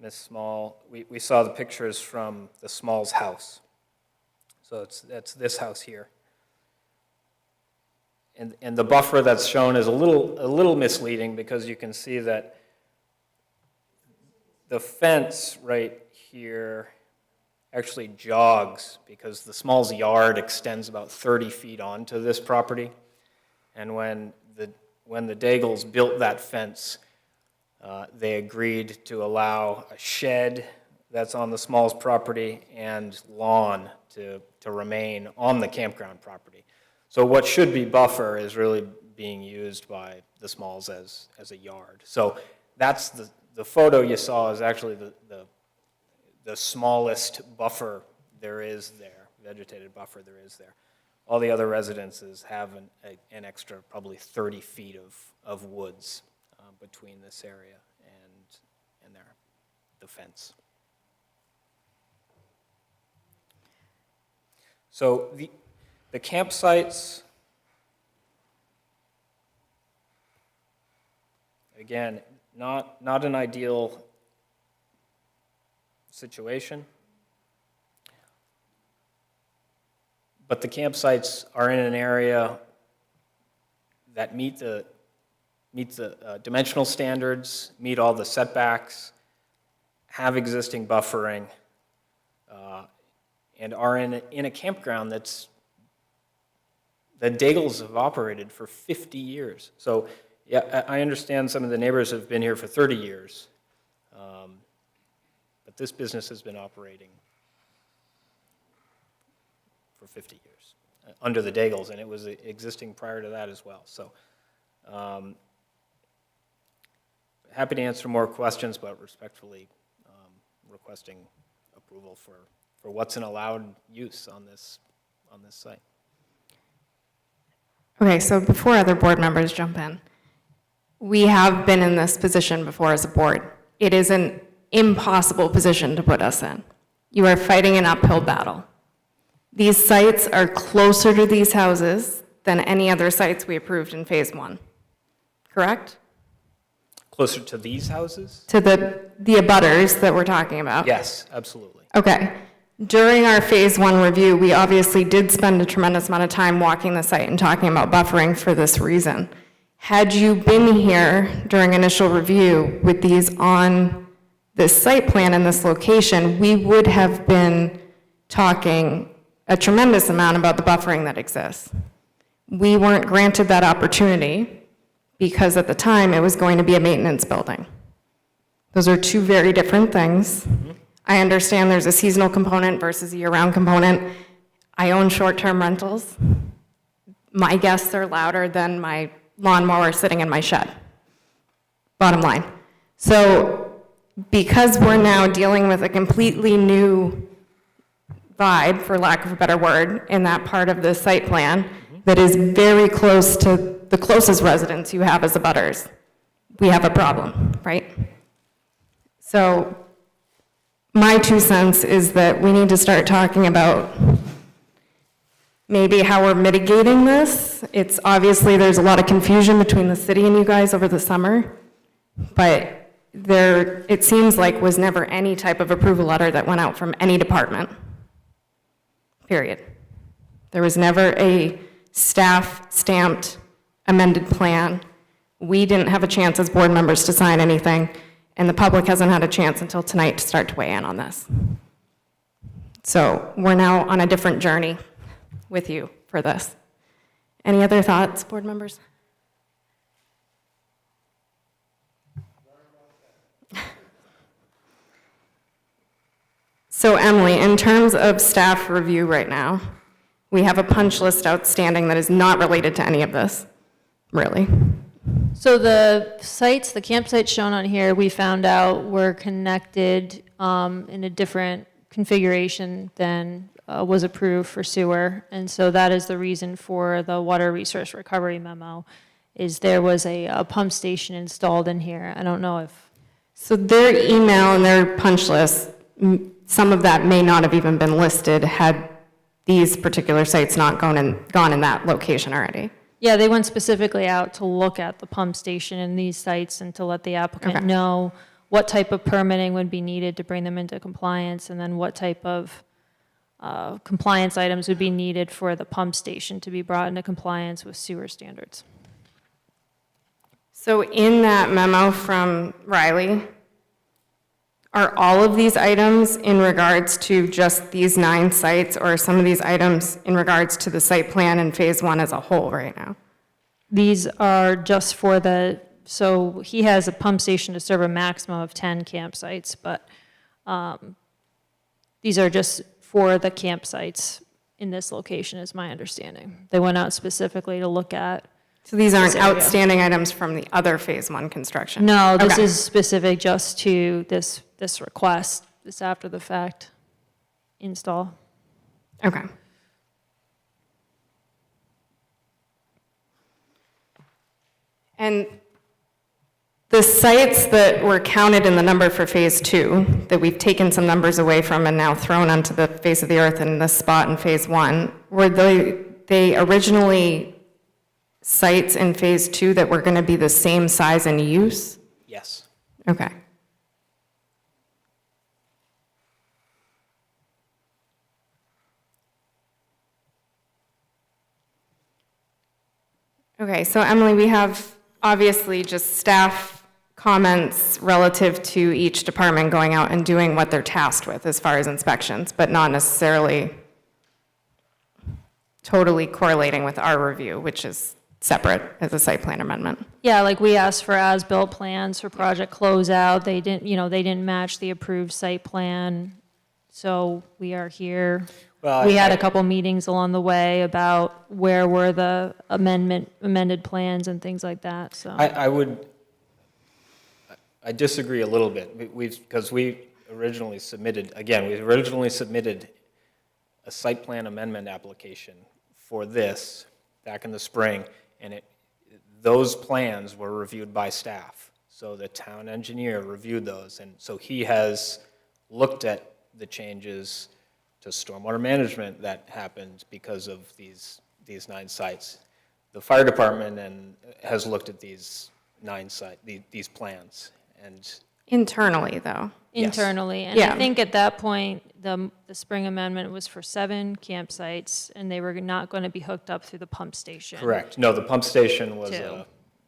Ms. Small, we saw the pictures from the Small's house. So that's this house here. And the buffer that's shown is a little misleading because you can see that the fence right here actually jogs because the Small's yard extends about 30 feet onto this property. And when the Daigles built that fence, they agreed to allow a shed that's on the Small's property and lawn to remain on the campground property. So what should be buffer is really being used by the Smalls as a yard. So that's the photo you saw is actually the smallest buffer there is there, vegetated buffer there is there. All the other residences have an extra probably 30 feet of woods between this area and the fence. So the campsites, again, not an ideal situation, but the campsites are in an area that meet the dimensional standards, meet all the setbacks, have existing buffering, and are in a campground that Daigles have operated for 50 years. So yeah, I understand some of the neighbors have been here for 30 years, but this business has been operating for 50 years under the Daigles, and it was existing prior to that as well. So happy to answer more questions, but respectfully requesting approval for what's an allowed use on this site. Okay, so before other board members jump in, we have been in this position before as a board. It is an impossible position to put us in. You are fighting an uphill battle. These sites are closer to these houses than any other sites we approved in phase one, correct? Closer to these houses? To the abutters that we're talking about? Yes, absolutely. Okay. During our phase one review, we obviously did spend a tremendous amount of time walking the site and talking about buffering for this reason. Had you been here during initial review with these on this site plan in this location, we would have been talking a tremendous amount about the buffering that exists. We weren't granted that opportunity because at the time it was going to be a maintenance building. Those are two very different things. I understand there's a seasonal component versus a year-round component. I own short-term rentals. My guests are louder than my lawnmower sitting in my shed. Bottom line. So because we're now dealing with a completely new vibe, for lack of a better word, in that part of the site plan that is very close to the closest residents you have as abutters, we have a problem, right? So my 2 cents is that we need to start talking about maybe how we're mitigating this. It's obviously, there's a lot of confusion between the city and you guys over the summer, but there, it seems like was never any type of approval letter that went out from any department, period. There was never a staff-stamped amended plan. We didn't have a chance as board members to sign anything, and the public hasn't had a chance until tonight to start to weigh in on this. So we're now on a different journey with you for this. Any other thoughts, board members? So Emily, in terms of staff review right now, we have a punch list outstanding that is not related to any of this, really. So the sites, the campsites shown on here, we found out were connected in a different configuration than was approved for sewer. And so that is the reason for the water resource recovery memo, is there was a pump station installed in here. I don't know if... So their email and their punch list, some of that may not have even been listed had these particular sites not gone in that location already. Yeah, they went specifically out to look at the pump station in these sites and to let the applicant Okay. know what type of permitting would be needed to bring them into compliance, and then what type of compliance items would be needed for the pump station to be brought into compliance with sewer standards. So in that memo from Riley, are all of these items in regards to just these 9 sites, or are some of these items in regards to the site plan in phase 1 as a whole right now? These are just for the, so he has a pump station to serve a maximum of 10 campsites, but these are just for the campsites in this location, is my understanding. They went out specifically to look at. So these aren't this area. outstanding items from the other phase 1 construction? No, this Okay. is specific just to this request, this after the fact install. Okay. And the sites that were counted in the number for phase 2, that we've taken some numbers away from and now thrown onto the face of the earth in this spot in phase 1, were they originally sites in phase 2 that were going to be the same size and use? Yes. Okay. Okay, so Emily, we have obviously just staff comments relative to each department going out and doing what they're tasked with as far as inspections, but not necessarily totally correlating with our review, which is separate as a site plan amendment. Yeah, like we asked for as-built plans for project closeout. They didn't, they didn't match the approved site plan. So we are here. Well, We had a couple meetings along the way about where were the amended plans and things like that, so. I disagree a little bit, because we originally submitted a site plan amendment application for this back in the spring, and those plans were reviewed by staff. So the town engineer reviewed those, and so he has looked at the changes to stormwater management that happened because of these 9 sites. The fire department has looked at these 9 these plans, and Internally, though. Yes. Internally, and I Yeah. think at that point, the spring amendment was for 7 campsites, and they were not going to be hooked up through the pump station. correct. No, the pump station was Two.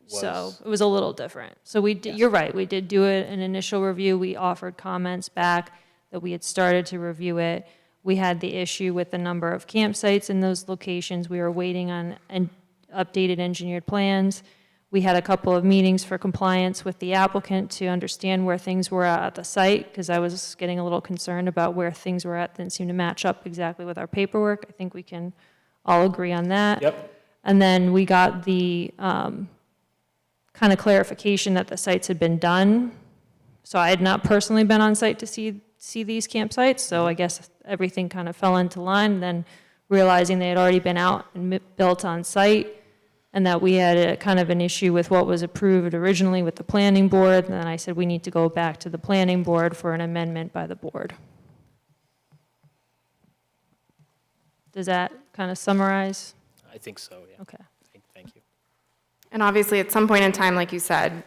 So was, it was a little different. So we did, you're right, we did do an initial review. We offered comments back that we had started to review it. We had the issue with the number of campsites in those locations. We were waiting on updated engineered plans. We had a couple of meetings for compliance with the applicant to understand where things were at the site, because I was getting a little concerned about where things were at, didn't seem to match up exactly with our paperwork. I think we can all agree on that. Yep. And then we got the kind of clarification that the sites had been done. So I had not personally been on site to see these campsites, so I guess everything kind of fell into line. Then realizing they had already been out and built on site, and that we had a kind of an issue with what was approved originally with the planning board, and then I said we need to go back to the planning board for an amendment by the board. Does that kind of summarize? I think so, yeah. Okay. Thank you. And obviously, at some point in time, like you said,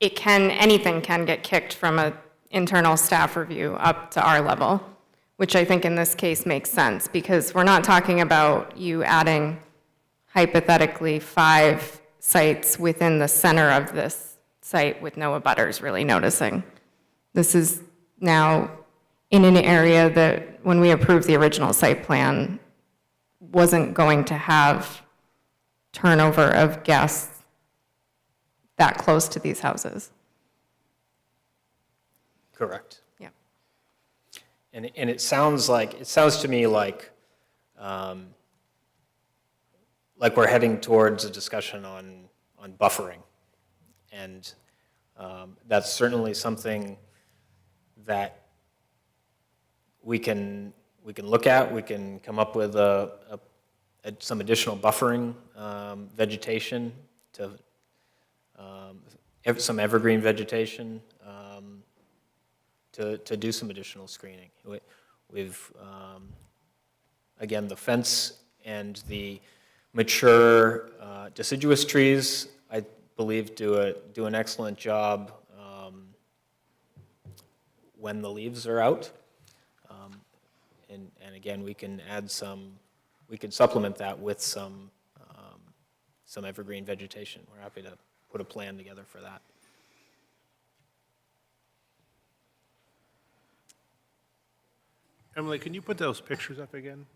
anything can get kicked from an internal staff review up to our level, which I think in this case makes sense, because we're not talking about you adding hypothetically 5 sites within the center of this site with no abutters really noticing. This is now in an area that, when we approved the original site plan, wasn't going to have turnover of guests that close to these houses. Correct. Yeah. And it sounds to me like we're heading towards a discussion on buffering. And that's certainly something that we can look at. We can come up with some additional buffering vegetation, to some evergreen vegetation, to do some additional screening. We've, again, the fence and the mature deciduous trees, I believe, do an excellent job when the leaves are out. And again, we can supplement that with some evergreen vegetation. We're happy to put a plan together for that. Emily, can you put those pictures up again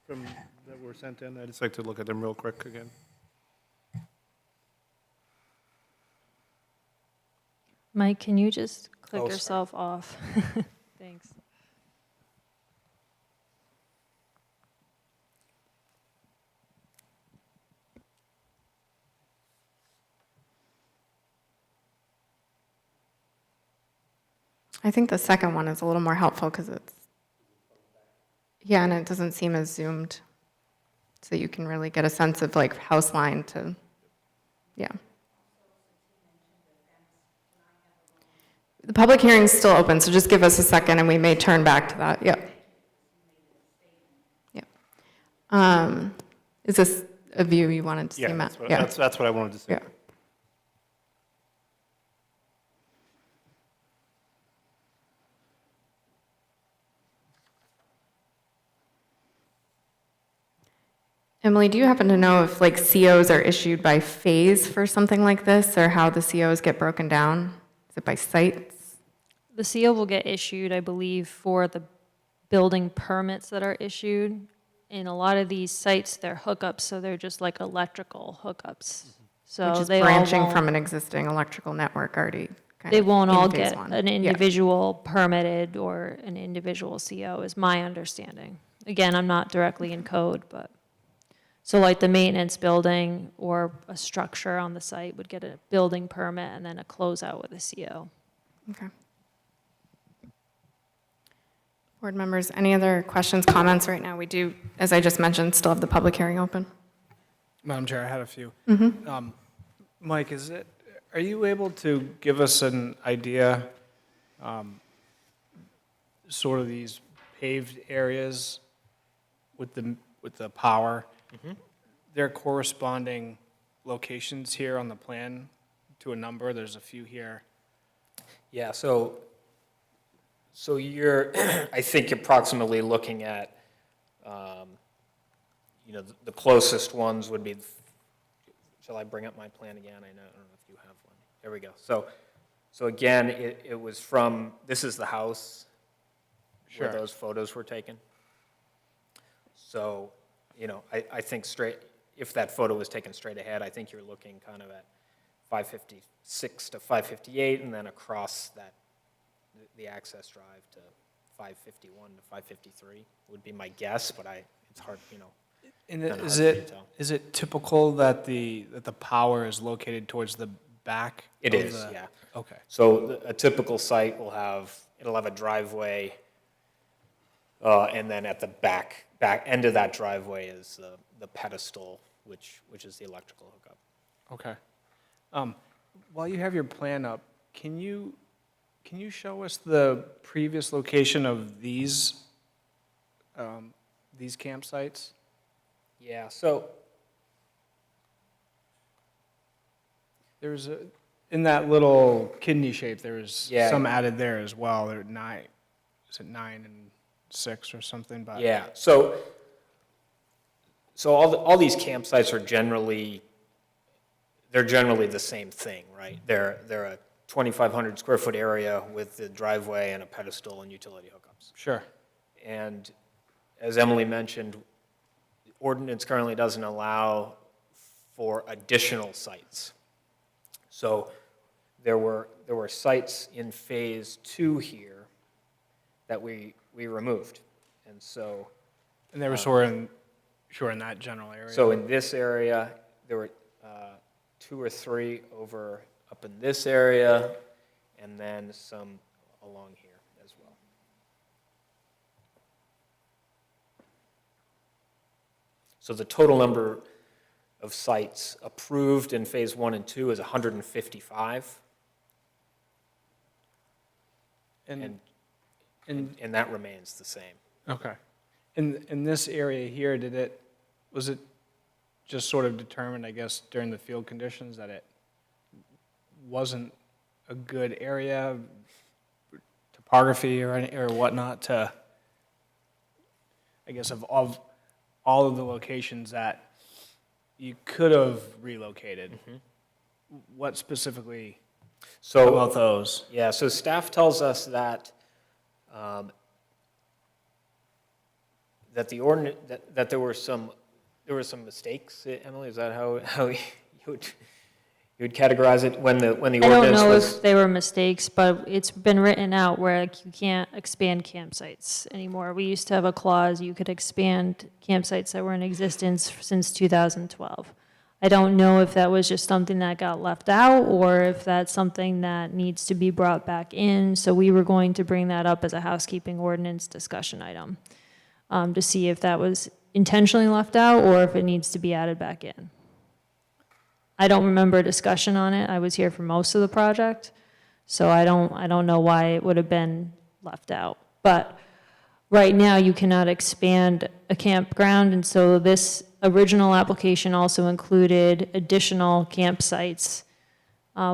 that were sent in? I'd just like to look at them real quick again. Mike, can you just click Oh, sorry. yourself off? Thanks. I think the second one is a little more helpful because and it doesn't seem as zoomed. So you can really get a sense of like house line to, yeah. The public hearing's still open, so just give us a second and we may turn back to that, yep. Yep. Is this a view you wanted to see, Matt? That's what I wanted to say. Yeah. Emily, do you happen to know if like COs are issued by phase for something like this, or how the COs get broken down? Is it by sites? The CO will get issued, I believe, for the building permits that are issued. In a lot of these sites, they're hookups, so they're just like electrical hookups. So Which is they all branching won't- from an existing electrical network already. kind They of won't in all phase get one. an Yeah. individual permitted or an individual CO, is my understanding. Again, I'm not directly in code, but, so like the maintenance building or a structure on the site would get a building permit and then a closeout with a CO. Okay. Board members, any other questions, comments right now? We do, as I just mentioned, still have the public hearing open. Madam Chair, I had a few. Mm-hmm. Mike, are you able to give us an idea, sort of these paved areas with the power? Their corresponding locations here on the plan to a number? There's a few here. Yeah, so you're, I think, approximately looking at, the closest ones would be shall I bring up my plan again? I don't know if you have one. There we go. So again, it was from, this is the house where Sure. those photos were taken. So, I think if that photo was taken straight ahead, I think you're looking kind of at 556 to 558, and then across the access drive to 551 to 553 would be my guess, but it's hard, And kinda hard is for me to it, tell. is it typical that the power is located towards the back? It of is, the- yeah. Okay, So a typical site it'll have a driveway, and then at the back end of that driveway is the pedestal, which is the electrical hookup. okay. While you have your plan up, can you show us the previous location of these campsites? Yeah, so, There's in that little kidney shape, there's Yeah. some added there as well. There are 9, is it 9 and 6 or something? But yeah, so all these campsites are generally the same thing, right? They're a 2,500 square foot area with the driveway and a pedestal and utility hookups. Sure. And as Emily mentioned, the ordinance currently doesn't allow for additional sites. So there were sites in phase 2 here that we removed. And so, And they were sort in that general area. so in this area, there were 2 or 3 over up in this area, and then some along here as well. So the total number of sites approved in phase 1 and 2 is 155, and and that remains the same. okay. In this area here, was it just sort of determined, I guess, during the field conditions that it wasn't a good area, topography or whatnot to, I guess, of all of the locations that you could have relocated? What specifically So about those? Yeah, so staff tells us that, that the ordinance, that there were some mistakes, Emily, is that how you would categorize it when the I don't ordinance know was? if they were mistakes, but it's been written out where like, you can't expand campsites anymore. We used to have a clause, you could expand campsites that were in existence since 2012. I don't know if that was just something that got left out or if that's something that needs to be brought back in. So we were going to bring that up as a housekeeping ordinance discussion item to see if that was intentionally left out or if it needs to be added back in. I don't remember a discussion on it. I was here for most of the project, so I don't know why it would have been left out. But right now, you cannot expand a campground, and so this original application also included additional campsites,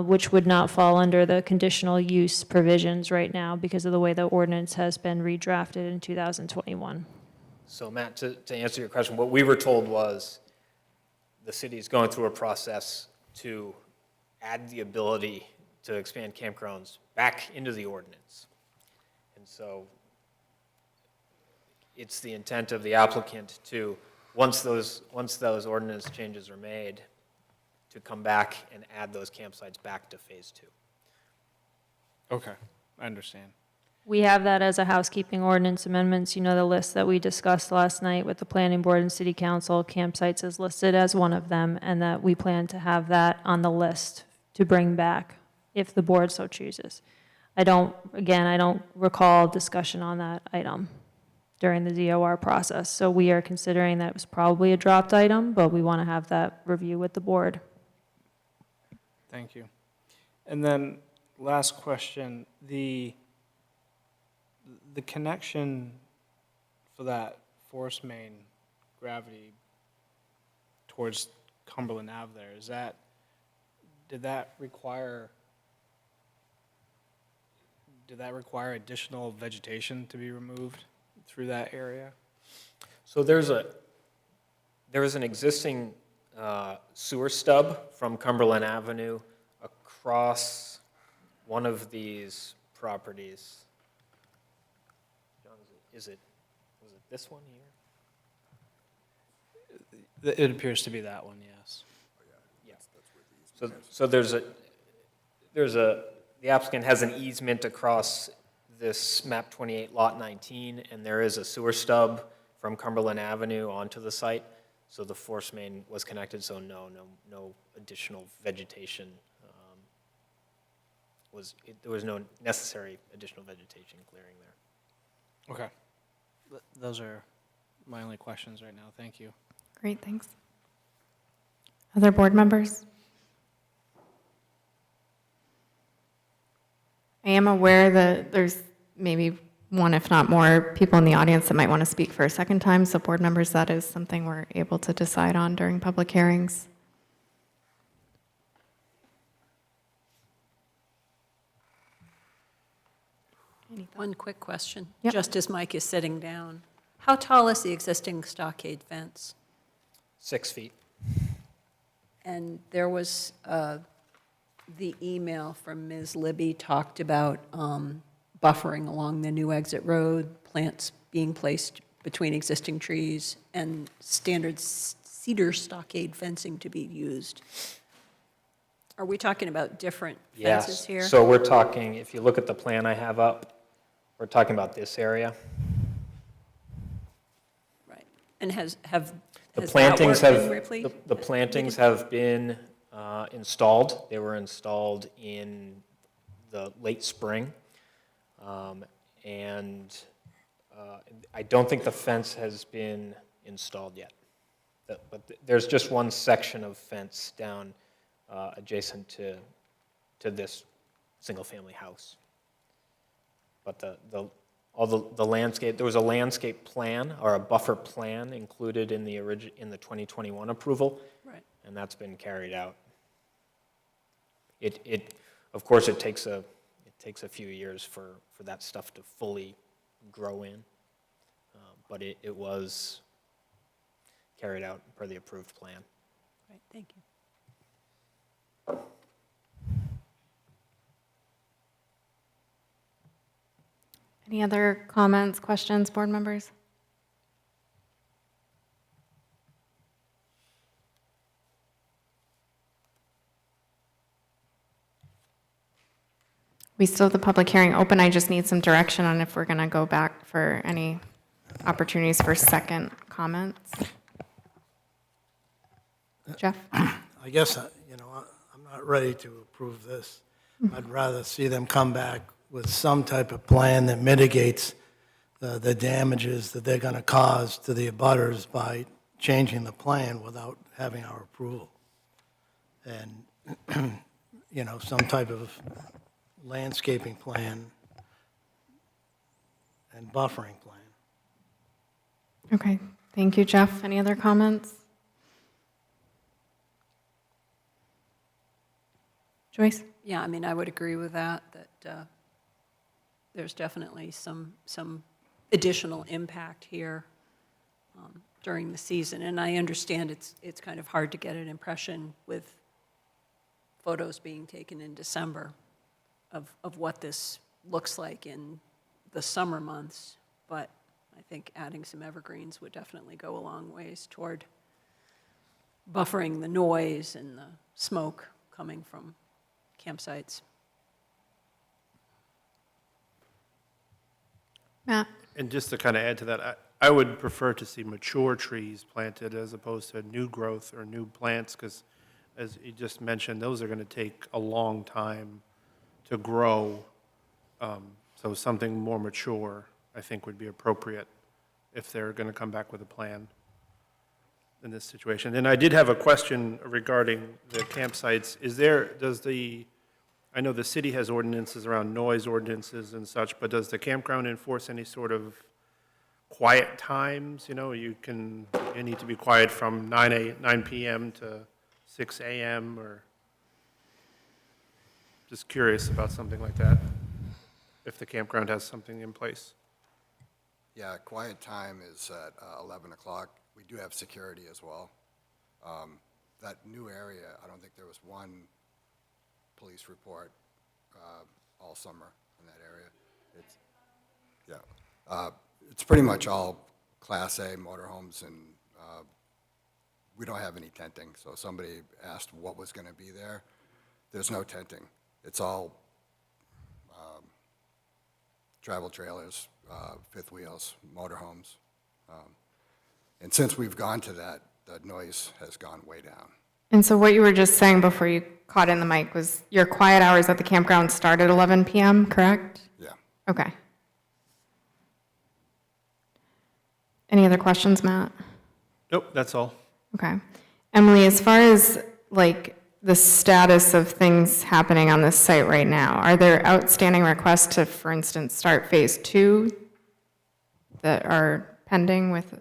which would not fall under the conditional use provisions right now because of the way the ordinance has been redrafted in 2021. So Matt, to answer your question, what we were told was the city is going through a process to add the ability to expand campgrounds back into the ordinance. And so it's the intent of the applicant to, once those ordinance changes are made, to come back and add those campsites back to phase 2. Okay, I understand. We have that as a housekeeping ordinance amendments. You know, the list that we discussed last night with the planning board and city council, campsites is listed as one of them, and that we plan to have that on the list to bring back if the board so chooses. I don't recall discussion on that item during the DOR process. So we are considering that it was probably a dropped item, but we want to have that review with the board. Thank you. And then last question, the connection for that force main gravity towards Cumberland Ave there, did that require additional vegetation to be removed through that area? So there is an existing sewer stub from Cumberland Avenue across one of these properties. John, was it this one here? It appears to be that one, yes. Yeah. So the applicant has an easement across this map 28 lot 19, and there is a sewer stub from Cumberland Avenue onto the site. So the force main was connected, so no additional vegetation there was no necessary additional vegetation clearing there. Okay. Those are my only questions right now. Thank you. Great, thanks. Other board members? I am aware that there's maybe one, if not more, people in the audience that might want to speak for a second time. So board members, that is something we're able to decide on during public hearings. One quick question, Yep. just as Mike is sitting down. How tall is the existing stockade fence? 6 feet. And there was, the email from Ms. Libby talked about buffering along the new exit road, plants being placed between existing trees, and standard cedar stockade fencing to be used. Are we talking about different fences Yes. here? So we're talking, if you look at the plan I have up, we're talking about this area. Right. And has The that plantings work been have, replaced? the plantings have been installed. They were installed in the late spring. And I don't think the fence has been installed yet. But there's just one section of fence down adjacent to this single-family house. But all the landscape, there was a landscape plan or a buffer plan included in the 2021 approval. Right. And that's been carried out. Of course, it takes a few years for that stuff to fully grow in, but it was carried out per the approved plan. Right, thank you. Any other comments, questions, board members? We still have the public hearing open. I just need some direction on if we're going to go back for any opportunities for second comments. Jeff? I guess, I'm not ready to approve this. I'd rather see them come back with some type of plan that mitigates the damages that they're going to cause to the abutters by changing the plan without having our approval. And, some type of landscaping plan and buffering plan. Okay, thank you, Jeff. Any other comments? Joyce? Yeah, I mean, I would agree with that there's definitely some additional impact here during the season. And I understand it's kind of hard to get an impression with photos being taken in December of what this looks like in the summer months. But I think adding some evergreens would definitely go a long ways toward buffering the noise and the smoke coming from campsites. Matt? And just to kind of add to that, I would prefer to see mature trees planted as opposed to new growth or new plants, because as you just mentioned, those are going to take a long time to grow. So something more mature, I think, would be appropriate if they're going to come back with a plan in this situation. And I did have a question regarding the campsites. I know the city has ordinances around noise ordinances and such, but does the campground enforce any sort of quiet times? You need to be quiet from 9 p.m. to 6 a.m. or just curious about something like that, if the campground has something in place. Yeah, quiet time is at 11 o'clock. We do have security as well. that new area, I don't think there was one police report all summer in that area. It's, yeah. It's pretty much all Class A motorhomes, and we don't have any tenting. So somebody asked what was going to be there. There's no tenting. It's all travel trailers, fifth wheels, motorhomes. And since we've gone to that, the noise has gone way down. And so what you were just saying before you caught in the mic was your quiet hours at the campground start at 11 p.m., correct? Yeah. Okay. Any other questions, Matt? Nope, that's all. Okay. Emily, as far as like the status of things happening on this site right now, are there outstanding requests to, for instance, start phase 2 that are pending with?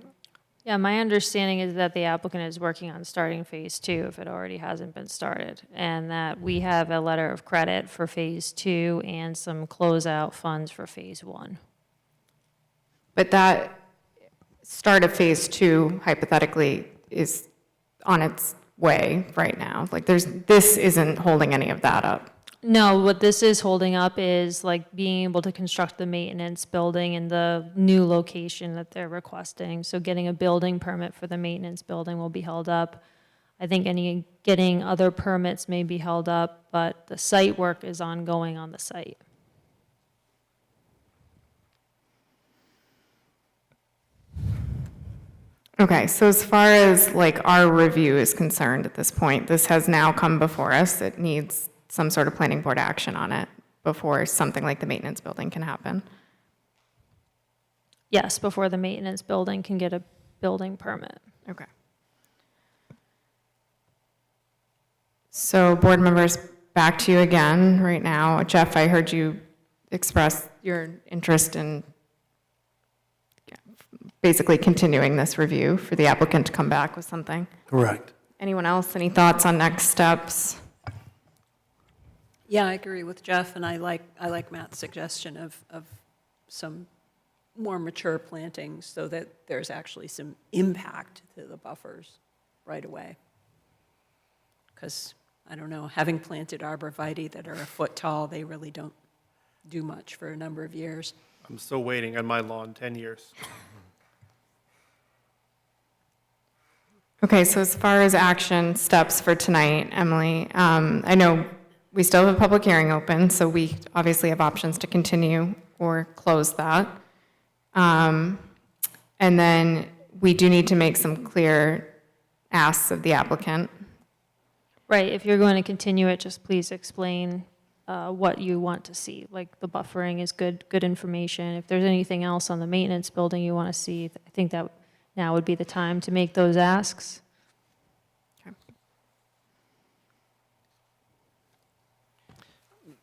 Yeah, my understanding is that the applicant is working on starting phase 2 if it already hasn't been started, and that we have a letter of credit for phase 2 and some closeout funds for phase 1. But that start of phase 2 hypothetically is on its way right now. Like this isn't holding any of that up. No, what this is holding up is like being able to construct the maintenance building in the new location that they're requesting. So getting a building permit for the maintenance building will be held up. I think getting other permits may be held up, but the site work is ongoing on the site. Okay, so as far as like our review is concerned at this point, this has now come before us. It needs some sort of planning board action on it before something like the maintenance building can happen. Yes, before the maintenance building can get a building permit. Okay. So board members, back to you again right now. Jeff, I heard you express your interest in basically continuing this review for the applicant to come back with something. Correct. Anyone else, any thoughts on next steps? Yeah, I agree with Jeff, and I like Matt's suggestion of some more mature plantings so that there's actually some impact to the buffers right away. Because, I don't know, having planted arborvitae that are a foot tall, they really don't do much for a number of years. I'm still waiting on my lawn, 10 years. Okay, so as far as action steps for tonight, Emily, I know we still have a public hearing open, so we obviously have options to continue or close that. And then we do need to make some clear asks of the applicant. Right, if you're going to continue it, just please explain what you want to see. Like the buffering is good information. If there's anything else on the maintenance building you want to see, I think that now would be the time to make those asks. Okay.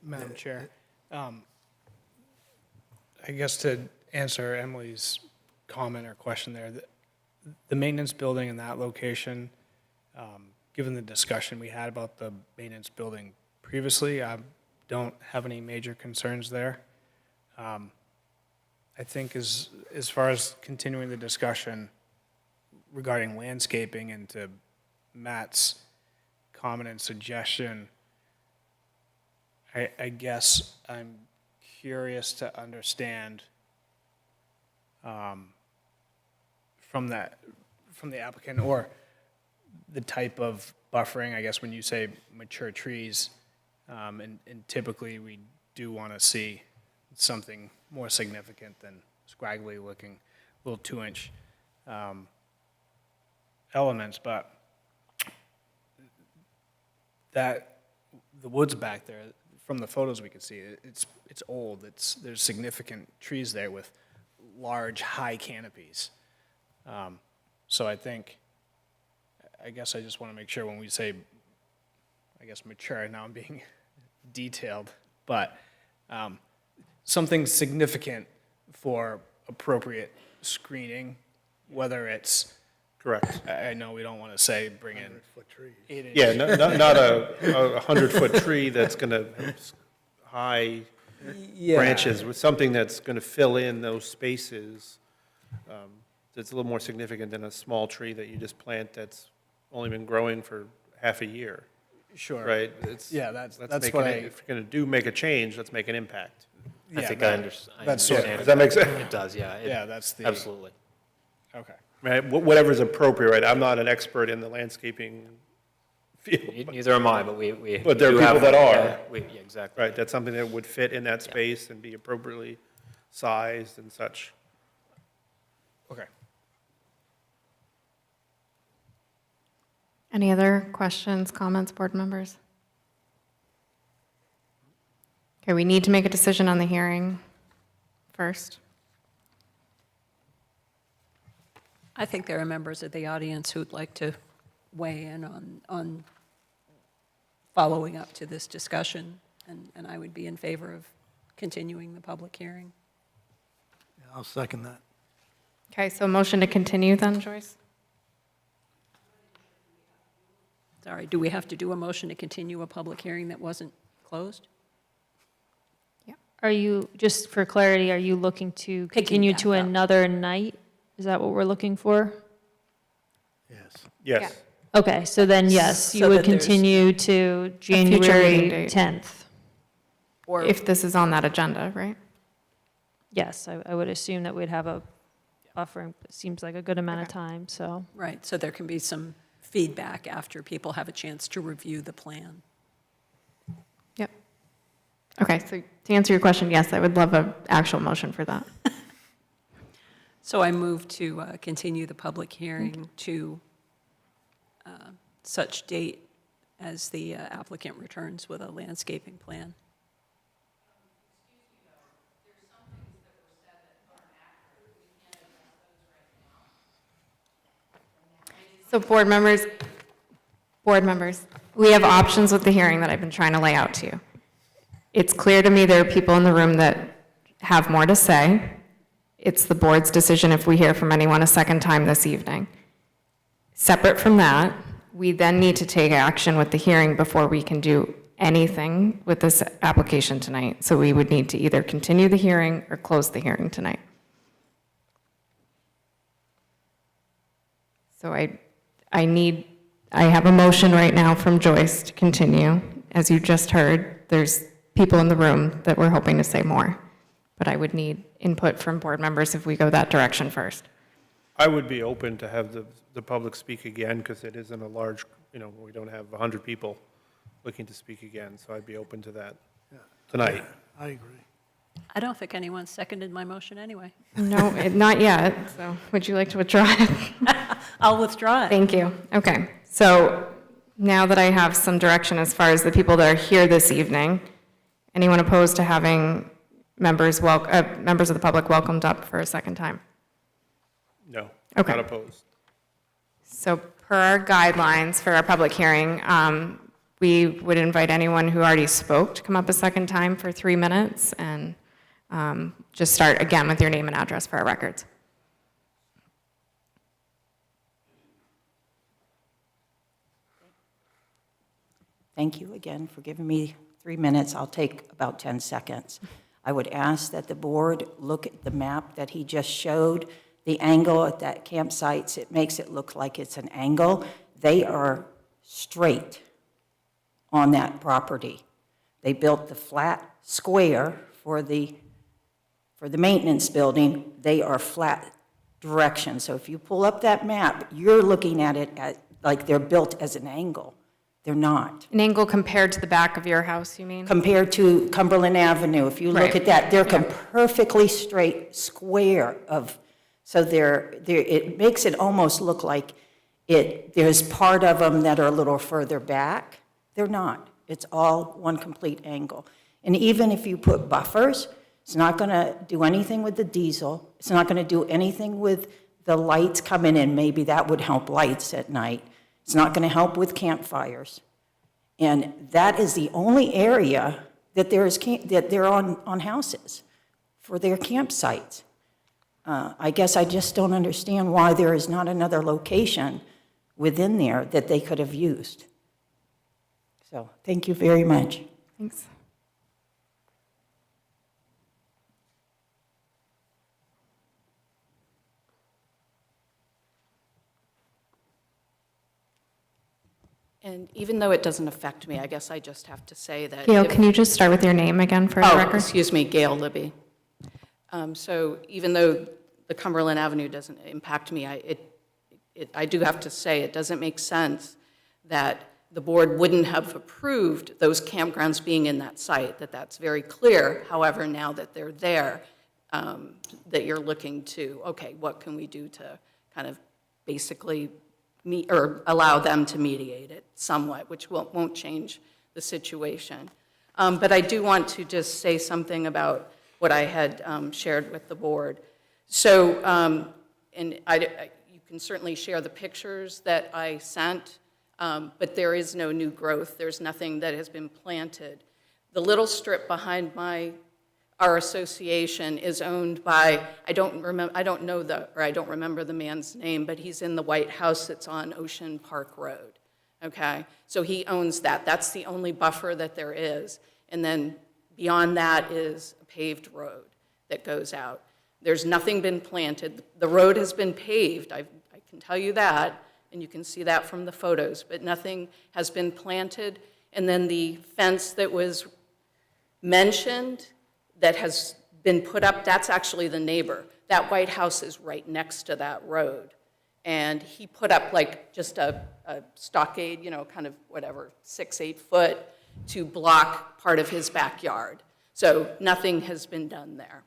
Madam Chair, I guess to answer Emily's comment or question there, the maintenance building in that location, given the discussion we had about the maintenance building previously, I don't have any major concerns there. I think as far as continuing the discussion regarding landscaping and to Matt's comment and suggestion, I guess I'm curious to understand from the applicant or the type of buffering, I guess when you say mature trees, and typically we do want to see something more significant than scraggly looking little 2-inch elements, but that the woods back there, from the photos we could see, it's old. There's significant trees there with large, high canopies. So I guess I just want to make sure when we say, I guess mature, now I'm being detailed, but something significant for appropriate screening, whether it's, Correct. I know we don't want to say bring in 8-inch. Yeah, not a 100-foot tree that's going to have high branches, with something that's going to fill in those spaces. That's a little more significant than a small tree that you just plant that's only been growing for half a year, Sure. right? It's, Yeah, that's let's what make if you're going to make a change, let's make an impact. I yeah, think that- I understand. that's sort of- understand. Does that make sense? It does, yeah. Yeah, that's the- Absolutely. Okay. Right, whatever's appropriate, right? I'm not an expert in the landscaping field, Neither am I, but we. But there are do people have- that are. yeah, yeah, exactly. right? That's something that would fit in that space and be appropriately sized and such. Okay. Any other questions, comments, board members? Okay, we need to make a decision on the hearing first. I think there are members of the audience who'd like to weigh in on following up to this discussion, and I would be in favor of continuing the public hearing. Yeah, I'll second that. Okay, so motion to continue then, Joyce? Sorry, do we have to do a motion to continue a public hearing that wasn't closed? Are you, just for clarity, are you looking to continue to back up. another night? Is that what we're looking for? Yes. Yes. Okay, so then yes, you So would that there's- continue to future meeting January date. 10th. Or If this is on that agenda, right? Yes, I would assume that we'd have a buffering, it seems like a good amount of time, so. Right, so there can be some feedback after people have a chance to review the plan. Yep. Okay, so to answer your question, yes, I would love an actual motion for that. So I move to continue the public hearing to such date as the applicant returns with a landscaping plan. So board members, we have options with the hearing that I've been trying to lay out to you. It's clear to me there are people in the room that have more to say. It's the board's decision if we hear from anyone a second time this evening. Separate from that, we then need to take action with the hearing before we can do anything with this application tonight. So we would need to either continue the hearing or close the hearing tonight. So I have a motion right now from Joyce to continue. As you just heard, there's people in the room that we're hoping to say more. But I would need input from board members if we go that direction first. I would be open to have the public speak again, because it isn't a large, we don't have 100 people looking to speak again, so I'd be open to that tonight. I agree. I don't think anyone seconded my motion anyway. No, not yet, so would you like to withdraw it? I'll withdraw it. Thank you. Okay, so now that I have some direction as far as the people that are here this evening, anyone opposed to having members of the public welcomed up for a second time? No, Okay. not opposed. So per our guidelines for our public hearing, we would invite anyone who already spoke to come up a second time for 3 minutes and just start again with your name and address for our records. Thank you again for giving me 3 minutes. I'll take about 10 seconds. I would ask that the board look at the map that he just showed. The angle at that campsite, it makes it look like it's an angle. They are straight on that property. They built the flat square for the maintenance building. They are flat direction. So if you pull up that map, you're looking at it like they're built as an angle. They're not. An angle compared to the back of your house, you mean? Compared to Cumberland Avenue, if you look Right. at that, they're Yeah. perfectly straight square so it makes it almost look like there's part of them that are a little further back. They're not. It's all one complete angle. And even if you put buffers, it's not going to do anything with the diesel. It's not going to do anything with the lights coming in. Maybe that would help lights at night. It's not going to help with campfires. And that is the only area that they're on houses for their campsites. I guess I just don't understand why there is not another location within there that they could have used. So, thank you very much. Thanks. And even though it doesn't affect me, I guess I just have to say that. Gail, if- can you just start with your name again for the Oh, record? excuse me, Gail Libby. So even though the Cumberland Avenue doesn't impact me, I do have to say, it doesn't make sense that the board wouldn't have approved those campgrounds being in that site, that's very clear. However, now that they're there, that you're looking to, okay, what can we do to kind of basically or allow them to mediate it somewhat, which won't change the situation. But I do want to just say something about what I had shared with the board. So, and you can certainly share the pictures that I sent, but there is no new growth. There's nothing that has been planted. The little strip behind our association is owned by, I don't remember the man's name, but he's in the White House that's on Ocean Park Road, okay? So he owns that. That's the only buffer that there is. And then beyond that is a paved road that goes out. There's nothing been planted. The road has been paved, I can tell you that, and you can see that from the photos, but nothing has been planted. And then the fence that was mentioned that has been put up, that's actually the neighbor. That White House is right next to that road. And he put up like just a stockade, kind of whatever, 6-8 foot to block part of his backyard. So nothing has been done there.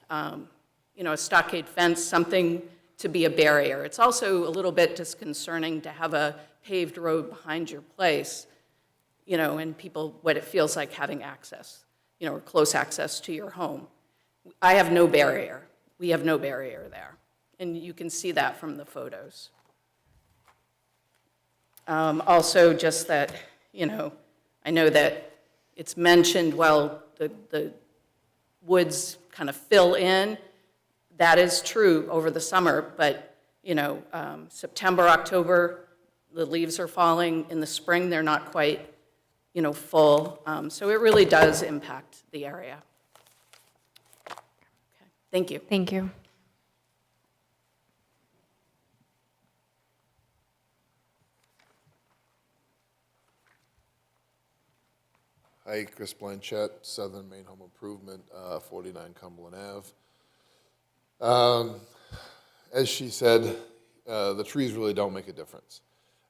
A stockade fence, something to be a barrier. It's also a little bit disconcerting to have a paved road behind your place, and people, what it feels like having access, or close access to your home. I have no barrier. We have no barrier there. And you can see that from the photos. Also, just that, I know that it's mentioned, well, the woods kind of fill in. That is true over the summer, but, September, October, the leaves are falling. In the spring, they're not quite, full. So it really does impact the area. Okay. Thank you. Thank you. Hi, Chris Blanchett, Southern Maine Home Improvement, 49 Cumberland Ave. As she said, the trees really don't make a difference.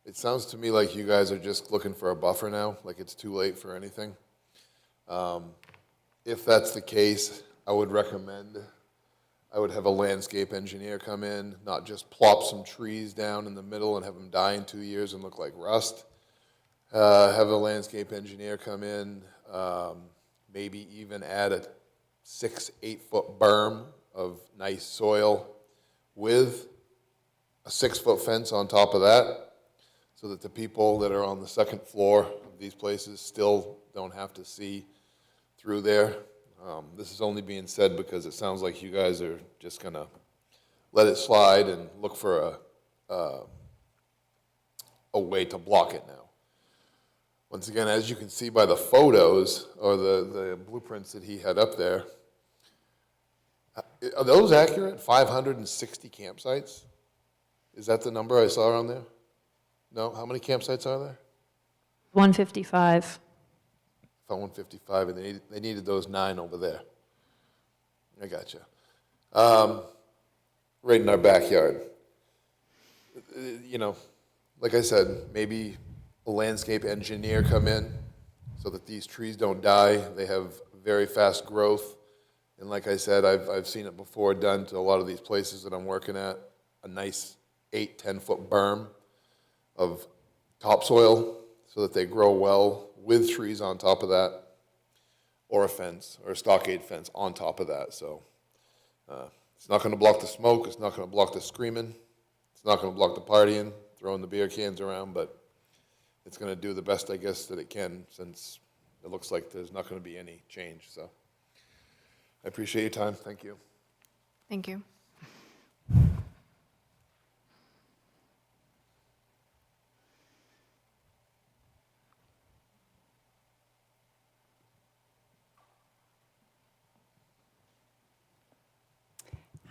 It sounds to me like you guys are just looking for a buffer now, like it's too late for anything. If that's the case, I would have a landscape engineer come in, not just plop some trees down in the middle and have them die in 2 years and look like rust. Have a landscape engineer come in, maybe even add a 6-8 foot berm of nice soil with a 6-foot fence on top of that, so that the people that are on the second floor of these places still don't have to see through there. This is only being said because it sounds like you guys are just gonna let it slide and look for a way to block it now. Once again, as you can see by the photos or the blueprints that he had up there, are those accurate? 560 campsites? Is that the number I saw on there? No? How many campsites are there? 155. Found 155, and they needed those 9 over there. I gotcha. Right in our backyard. Like I said, maybe a landscape engineer come in so that these trees don't die. They have very fast growth. And like I said, I've seen it before done to a lot of these places that I'm working at. A nice 8-10 foot berm of topsoil so that they grow well with trees on top of that, or a fence, or a stockade fence on top of that. So it's not going to block the smoke. It's not going to block the screaming. It's not going to block the partying, throwing the beer cans around, but it's going to do the best, I guess, that it can, since it looks like there's not going to be any change. So I appreciate your time. Thank you. Thank you.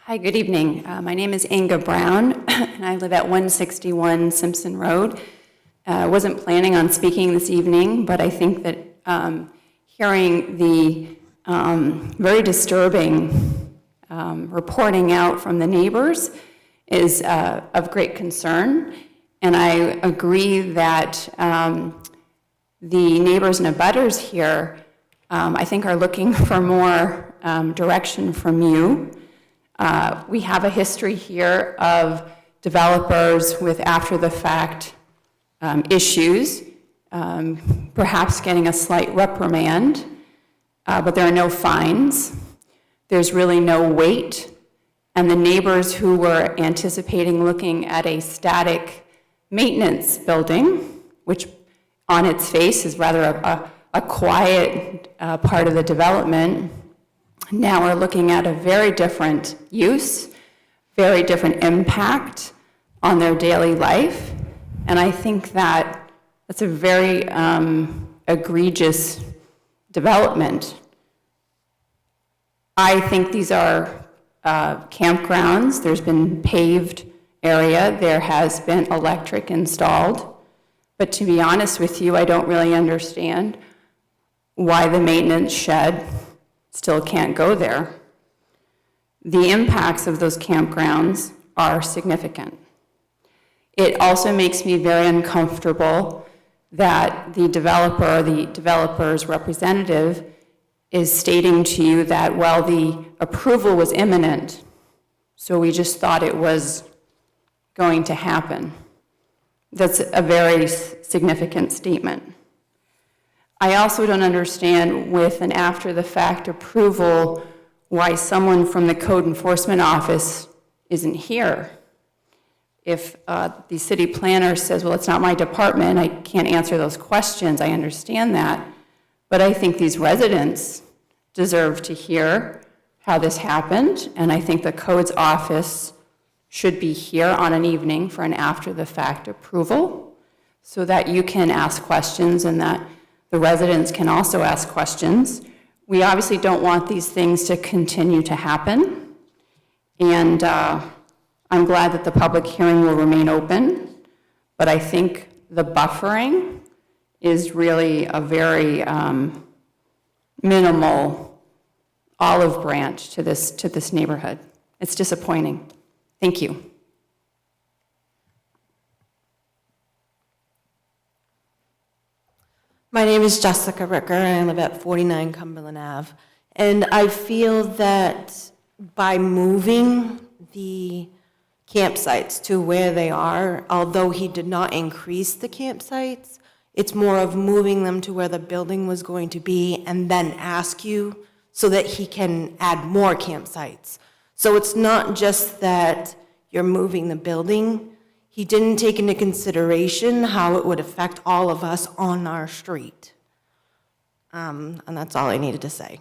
Hi, good evening. My name is Inga Brown, and I live at 161 Simpson Road. wasn't planning on speaking this evening, but I think that hearing the very disturbing reporting out from the neighbors is of great concern. And I agree that the neighbors and abutters here, I think, are looking for more direction from you. We have a history here of developers with after-the-fact issues, perhaps getting a slight reprimand, but there are no fines. There's really no weight. And the neighbors who were anticipating looking at a static maintenance building, which on its face is rather a quiet part of the development, now are looking at a very different use, very different impact on their daily life. And I think that that's a very egregious development. I think these are campgrounds. There's been paved area. There has been electric installed. But to be honest with you, I don't really understand why the maintenance shed still can't go there. The impacts of those campgrounds are significant. It also makes me very uncomfortable that the developer or the developer's representative is stating to you that, well, the approval was imminent, so we just thought it was going to happen. That's a very significant statement. I also don't understand, with an after-the-fact approval, why someone from the Code Enforcement Office isn't here. If the city planner says, well, it's not my department, I can't answer those questions, I understand that. But I think these residents deserve to hear how this happened, and I think the Code's office should be here on an evening for an after-the-fact approval so that you can ask questions and that the residents can also ask questions. We obviously don't want these things to continue to happen, and I'm glad that the public hearing will remain open, but I think the buffering is really a very minimal olive branch to this neighborhood. It's disappointing. Thank you. My name is Jessica Ricker, and I live at 49 Cumberland Ave. And I feel that by moving the campsites to where they are, although he did not increase the campsites, it's more of moving them to where the building was going to be and then ask you so that he can add more campsites. So it's not just that you're moving the building. He didn't take into consideration how it would affect all of us on our street. And that's all I needed to say.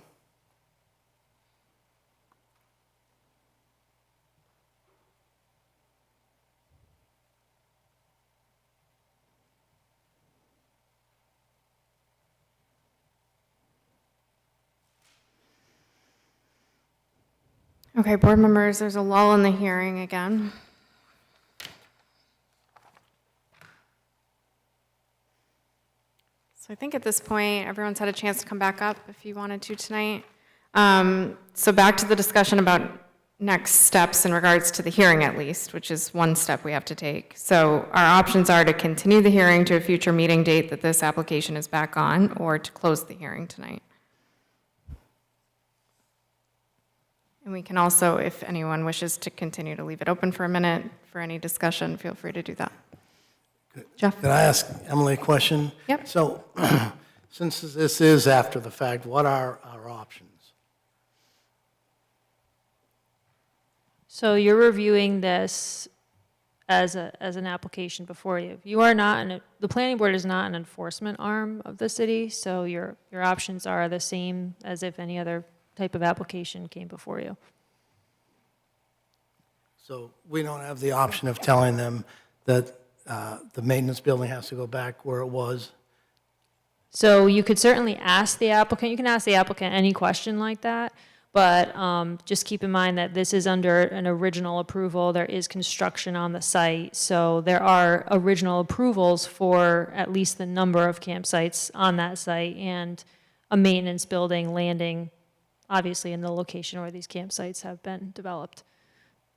Okay, board members, there's a lull in the hearing again. So I think at this point, everyone's had a chance to come back up if you wanted to tonight. So back to the discussion about next steps in regards to the hearing at least, which is one step we have to take. So our options are to continue the hearing to a future meeting date that this application is back on, or to close the hearing tonight. And we can also, if anyone wishes to continue to leave it open for a minute for any discussion, feel free to do that. Jeff? Can I ask Emily a question? Yep. So, since this is after the fact, what are our options? So you're reviewing this as an application before you. You are not, the planning board is not an enforcement arm of the city, so your options are the same as if any other type of application came before you. So we don't have the option of telling them that the maintenance building has to go back where it was? So you could certainly ask the applicant, you can ask the applicant any question like that, But just keep in mind that this is under an original approval. There is construction on the site, so there are original approvals for at least the number of campsites on that site and a maintenance building landing, obviously in the location where these campsites have been developed.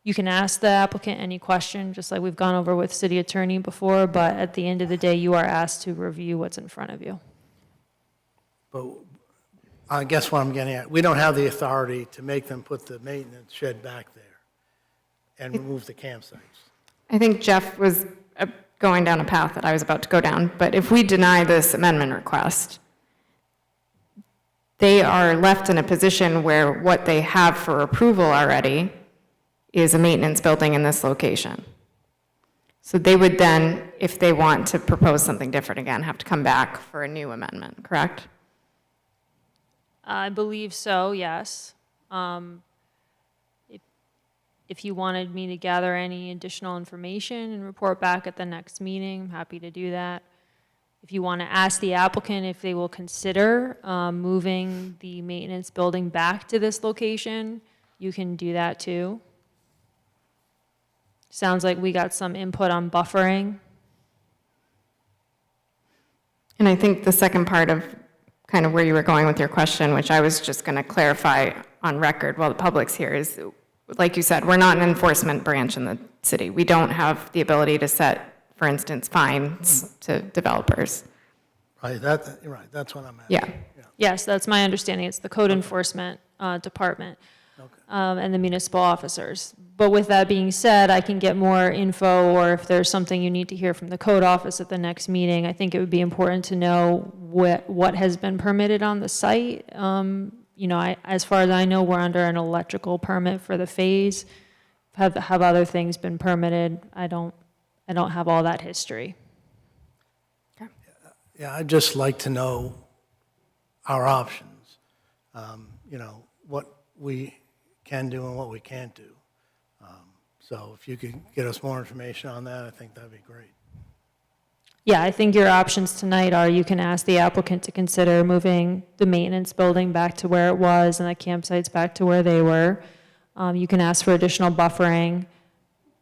You can ask the applicant any question, just like we've gone over with city attorney before, but at the end of the day, you are asked to review what's in front of you. But I guess what I'm getting at, we don't have the authority to make them put the maintenance shed back there and remove the campsites. I think Jeff was going down a path that I was about to go down, but if we deny this amendment request, they are left in a position where what they have for approval already is a maintenance building in this location. So they would then, if they want to propose something different again, have to come back for a new amendment, correct? I believe so, yes. If you wanted me to gather any additional information and report back at the next meeting, I'm happy to do that. If you want to ask the applicant if they will consider moving the maintenance building back to this location, you can do that too. Sounds like we got some input on buffering. And I think the second part of kind of where you were going with your question, which I was just going to clarify on record while the public's here, is, like you said, we're not an enforcement branch in the city. We don't have the ability to set, for instance, fines to developers. Right, that's what I'm at. Yeah. Yes, that's my understanding. It's the code enforcement department and the municipal officers. But with that being said, I can get more info, or if there's something you need to hear from the code office at the next meeting, I think it would be important to know what has been permitted on the site. You know, as far as I know, we're under an electrical permit for the phase. Have other things been permitted? I don't have all that history. Yeah, I'd just like to know our options, you know, what we can do and what we can't do. So if you could get us more information on that, I think that'd be great. Yeah, I think your options tonight are you can ask the applicant to consider moving the maintenance building back to where it was and the campsites back to where they were. You can ask for additional buffering.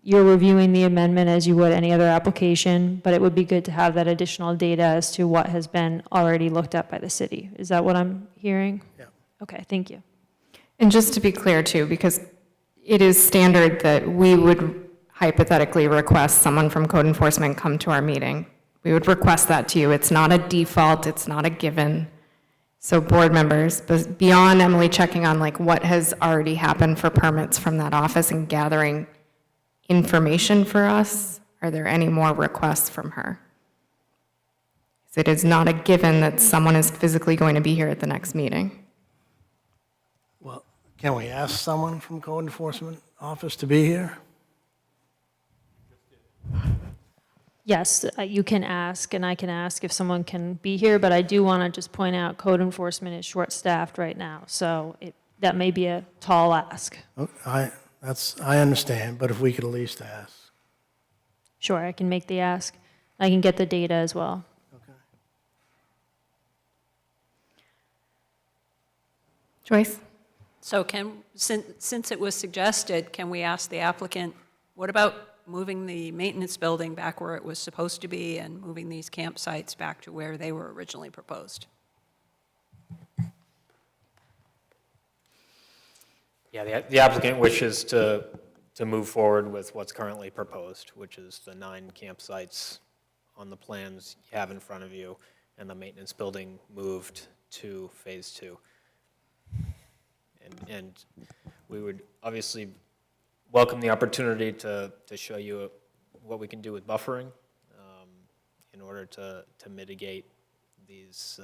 You're reviewing the amendment as you would any other application, but it would be good to have that additional data as to what has been already looked at by the city. Is that what I'm hearing? Yeah. Okay, thank you. And just to be clear too, because it is standard that we would hypothetically request someone from code enforcement come to our meeting. We would request that to you. It's not a default, it's not a given. So board members, beyond Emily checking on like what has already happened for permits from that office and gathering information for us, are there any more requests from her? It is not a given that someone is physically going to be here at the next meeting. Well, can we ask someone from code enforcement office to be here? Yes, you can ask, and I can ask if someone can be here, but I do want to just point out code enforcement is short-staffed right now, so that may be a tall ask. I understand, but if we could at least ask. Sure, I can make the ask. I can get the data as well. Okay. Joyce? So since it was suggested, can we ask the applicant, what about moving the maintenance building back where it was supposed to be and moving these campsites back to where they were originally proposed? Yeah, the applicant wishes to move forward with what's currently proposed, which is the 9 campsites on the plans you have in front of you, and the maintenance building moved to Phase 2. And we would obviously welcome the opportunity to show you what we can do with buffering in order to mitigate these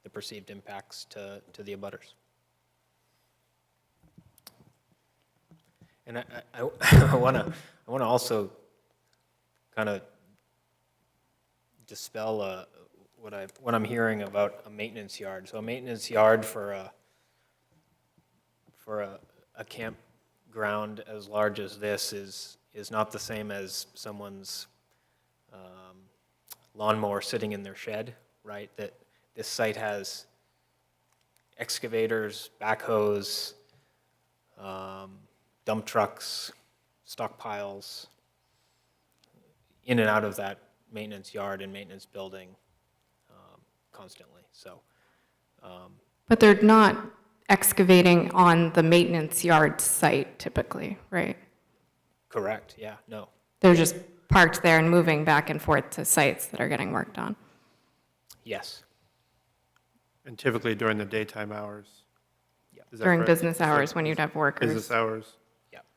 the perceived impacts to the abutters. And I want to also kind of dispel what I'm hearing about a maintenance yard. So a maintenance yard for a campground as large as this is not the same as someone's lawnmower sitting in their shed, right? That this site has excavators, backhoes, dump trucks, stockpiles, in and out of that maintenance yard and maintenance building constantly, so. But they're not excavating on the maintenance yard site typically, right? Correct, yeah, no. They're just parked there and moving back and forth to sites that are getting worked on. Yes, And typically during the daytime hours? Yeah. Is that During correct? business So hours when you'd have workers. Business hours?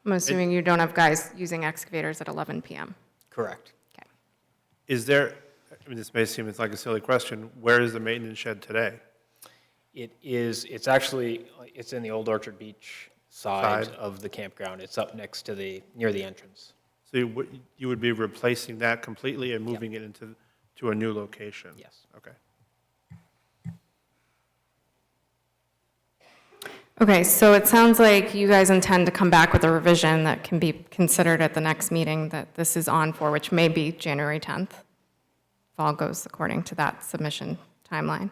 I'm assuming you don't have guys using excavators at 11 PM. correct. Is there, I mean, this may seem like a silly question, where is the maintenance shed today? It's actually, it's in the Old Orchard Beach side Side. of the campground. It's up next to near the entrance. So you would be replacing that completely and moving it to a new location? Yes. Okay. Okay, so it sounds like you guys intend to come back with a revision that can be considered at the next meeting that this is on for, which may be January 10th, if all goes according to that submission timeline.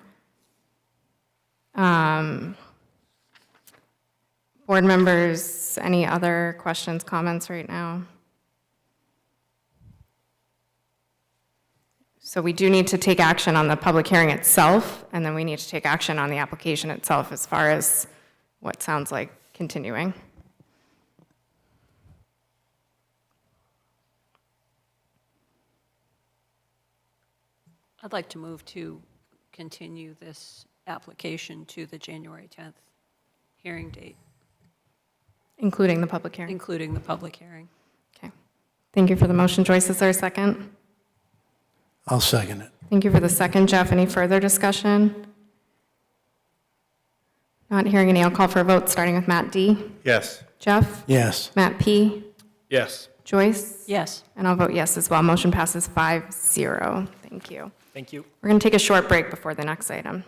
Board members, any other questions, comments right now? So we do need to take action on the public hearing itself, and then we need to take action on the application itself as far as what sounds like continuing. I'd like to move to continue this application to the January 10th hearing date, Including the public hearing. including the public hearing. Okay. Thank you for the motion, Joyce. Is there a second? I'll second it. Thank you for the second, Jeff. Any further discussion? Not hearing any, I'll call for a vote, starting with Matt D. Yes. Jeff? Yes. Matt P. Yes. Joyce? Yes. And I'll vote yes as well. Motion passes 5-0. Thank you. Thank you. We're going to take a short break before the next item.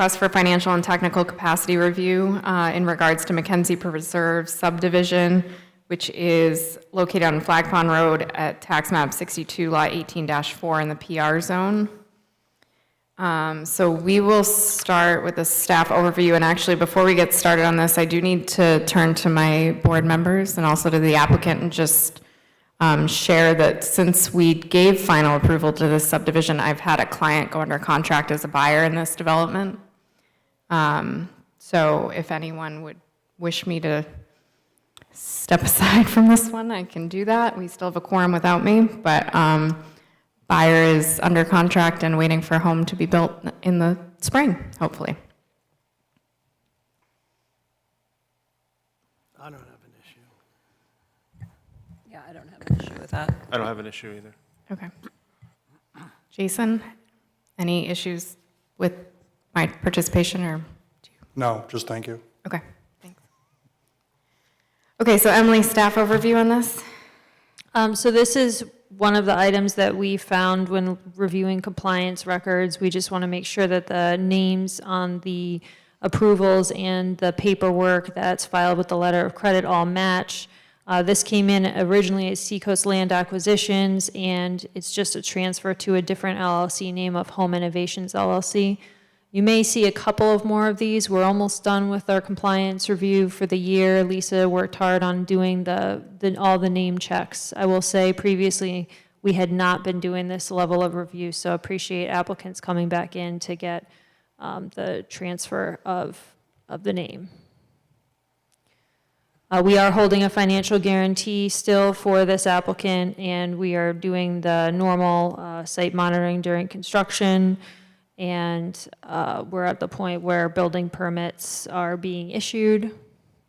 request for financial and technical capacity review in regards to Mackenzie Preserve subdivision, which is located on Flag Pond Road at tax map 62, lot 18-4 in the PR zone. So we will start with the staff overview, and actually, before we get started on this, I do need to turn to my board members and also to the applicant and just share that since we gave final approval to this subdivision, I've had a client go under contract as a buyer in this development. So if anyone would wish me to step aside from this one, I can do that. We still have a quorum without me, but buyer is under contract and waiting for a home to be built in the spring, hopefully. I don't have an issue. Yeah, I don't have an issue with that. I don't have an issue either. Okay. Jason, any issues with my participation or? No, just thank you. Okay, thanks. Okay, so Emily, staff overview on this? So this is one of the items that we found when reviewing compliance records. We just want to make sure that the names on the approvals and the paperwork that's filed with the letter of credit all match. This came in originally as Seacoast Land Acquisitions, and it's just a transfer to a different LLC name of Home Innovations LLC. You may see a couple of more of these. We're almost done with our compliance review for the year. Lisa worked hard on doing all the name checks. I will say previously we had not been doing this level of review, so appreciate applicants coming back in to get the transfer of the name. We are holding a financial guarantee still for this applicant, and we are doing the normal site monitoring during construction. And we're at the point where building permits are being issued.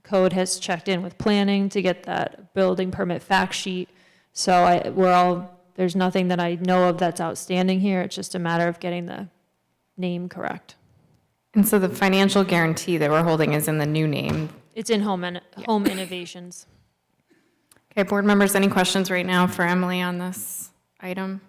Code has checked in with planning to get that building permit fact sheet. So there's nothing that I know of that's outstanding here. It's just a matter of getting the name correct. And so the financial guarantee that we're holding is in the new name. It's in Home Innovations. Okay, board members, any questions right now for Emily on this item?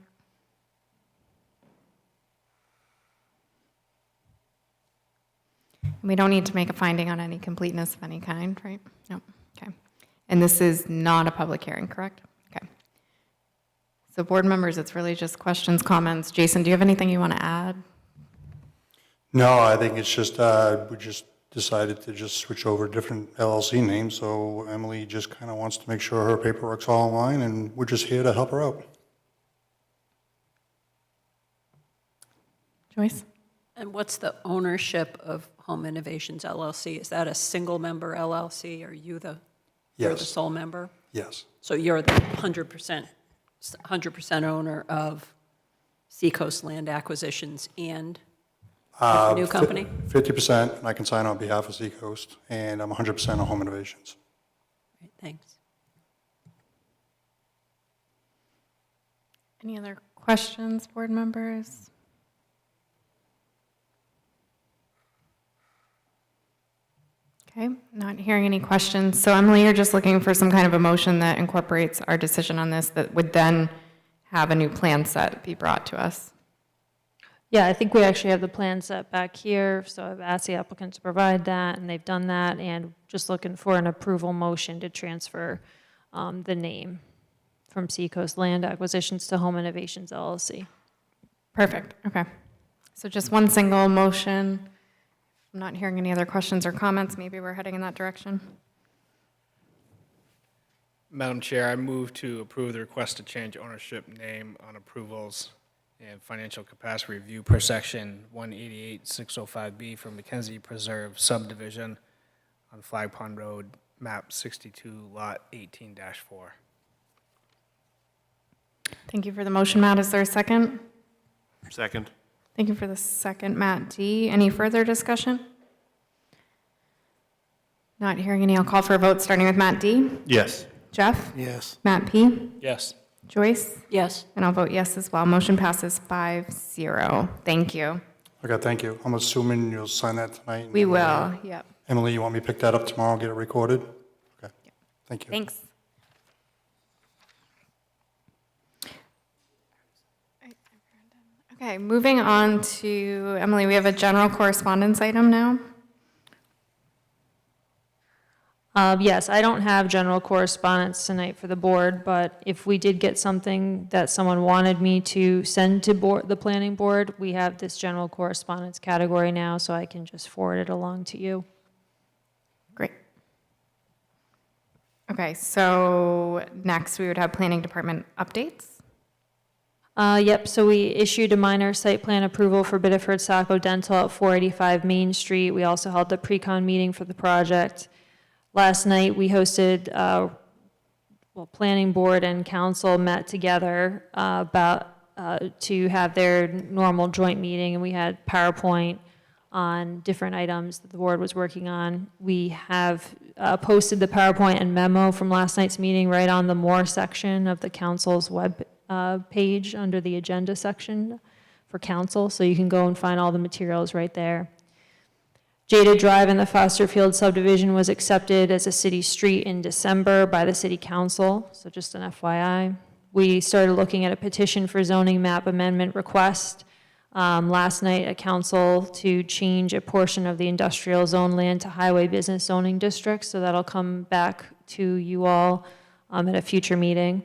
We don't need to make a finding on any completeness of any kind, right? No, okay. And this is not a public hearing, correct? Okay. So board members, it's really just questions, comments. Jason, do you have anything you want to add? No, I think it's just, we just decided to just switch over different LLC names, so Emily just kind of wants to make sure her paperwork's all in line, and we're just here to help her out. Joyce? And what's the ownership of Home Innovations LLC? Is that a single-member LLC? Are you you're the Yes. sole member? Yes. So you're the 100% owner of Seacoast Land Acquisitions and the new company? 50%, and I can sign on behalf of Seacoast, and I'm 100% on Home Innovations. Great, thanks. Any other questions, board members? Okay, not hearing any questions. So Emily, you're just looking for some kind of a motion that incorporates our decision on this that would then have a new plan set be brought to us. Yeah, I think we actually have the plan set back here, so I've asked the applicant to provide that, and they've done that, and just looking for an approval motion to transfer the name from Seacoast Land Acquisitions to Home Innovations LLC. Perfect, okay. So just one single motion. I'm not hearing any other questions or comments. Maybe we're heading in that direction. Madam Chair, I move to approve the request to change ownership name on approvals and financial capacity review per section 188-605B for Mackenzie Preserve subdivision on Flag Pond Road, map 62, lot 18-4. Thank you for the motion, Matt. Is there a second? Second. Thank you for the second, Matt D. Any further discussion? Not hearing any. I'll call for a vote, starting with Matt D. Yes. Jeff? Yes. Matt P. Yes. Joyce? Yes. And I'll vote yes as well. Motion passes 5-0. Thank you. Okay, thank you. I'm assuming you'll sign that tonight? and We then, will, yep. Emily, you want me to pick that up tomorrow, get it recorded? Okay, thank you. Thanks. Okay, moving on to, Emily, we have a general correspondence item now. Yes, I don't have general correspondence tonight for the board, but if we did get something that someone wanted me to send to the planning board, we have this general correspondence category now, so I can just forward it along to you. Great. Okay, so next we would have planning department updates. Yep, so we issued a minor site plan approval for Biddeford Saco Dental at 485 Main Street. We also held the pre-con meeting for the project. Last night, we hosted, planning board and council met together to have their normal joint meeting, and we had PowerPoint on different items that the board was working on. We have posted the PowerPoint and memo from last night's meeting right on the More section of the council's web page under the agenda section for council, so you can go and find all the materials right there. Jada Drive in the Fosterfield subdivision was accepted as a city street in December by the city council, so just an FYI. We started looking at a petition for zoning map amendment request last night at council to change a portion of the industrial zone land to highway business zoning district, so that'll come back to you all at a future meeting.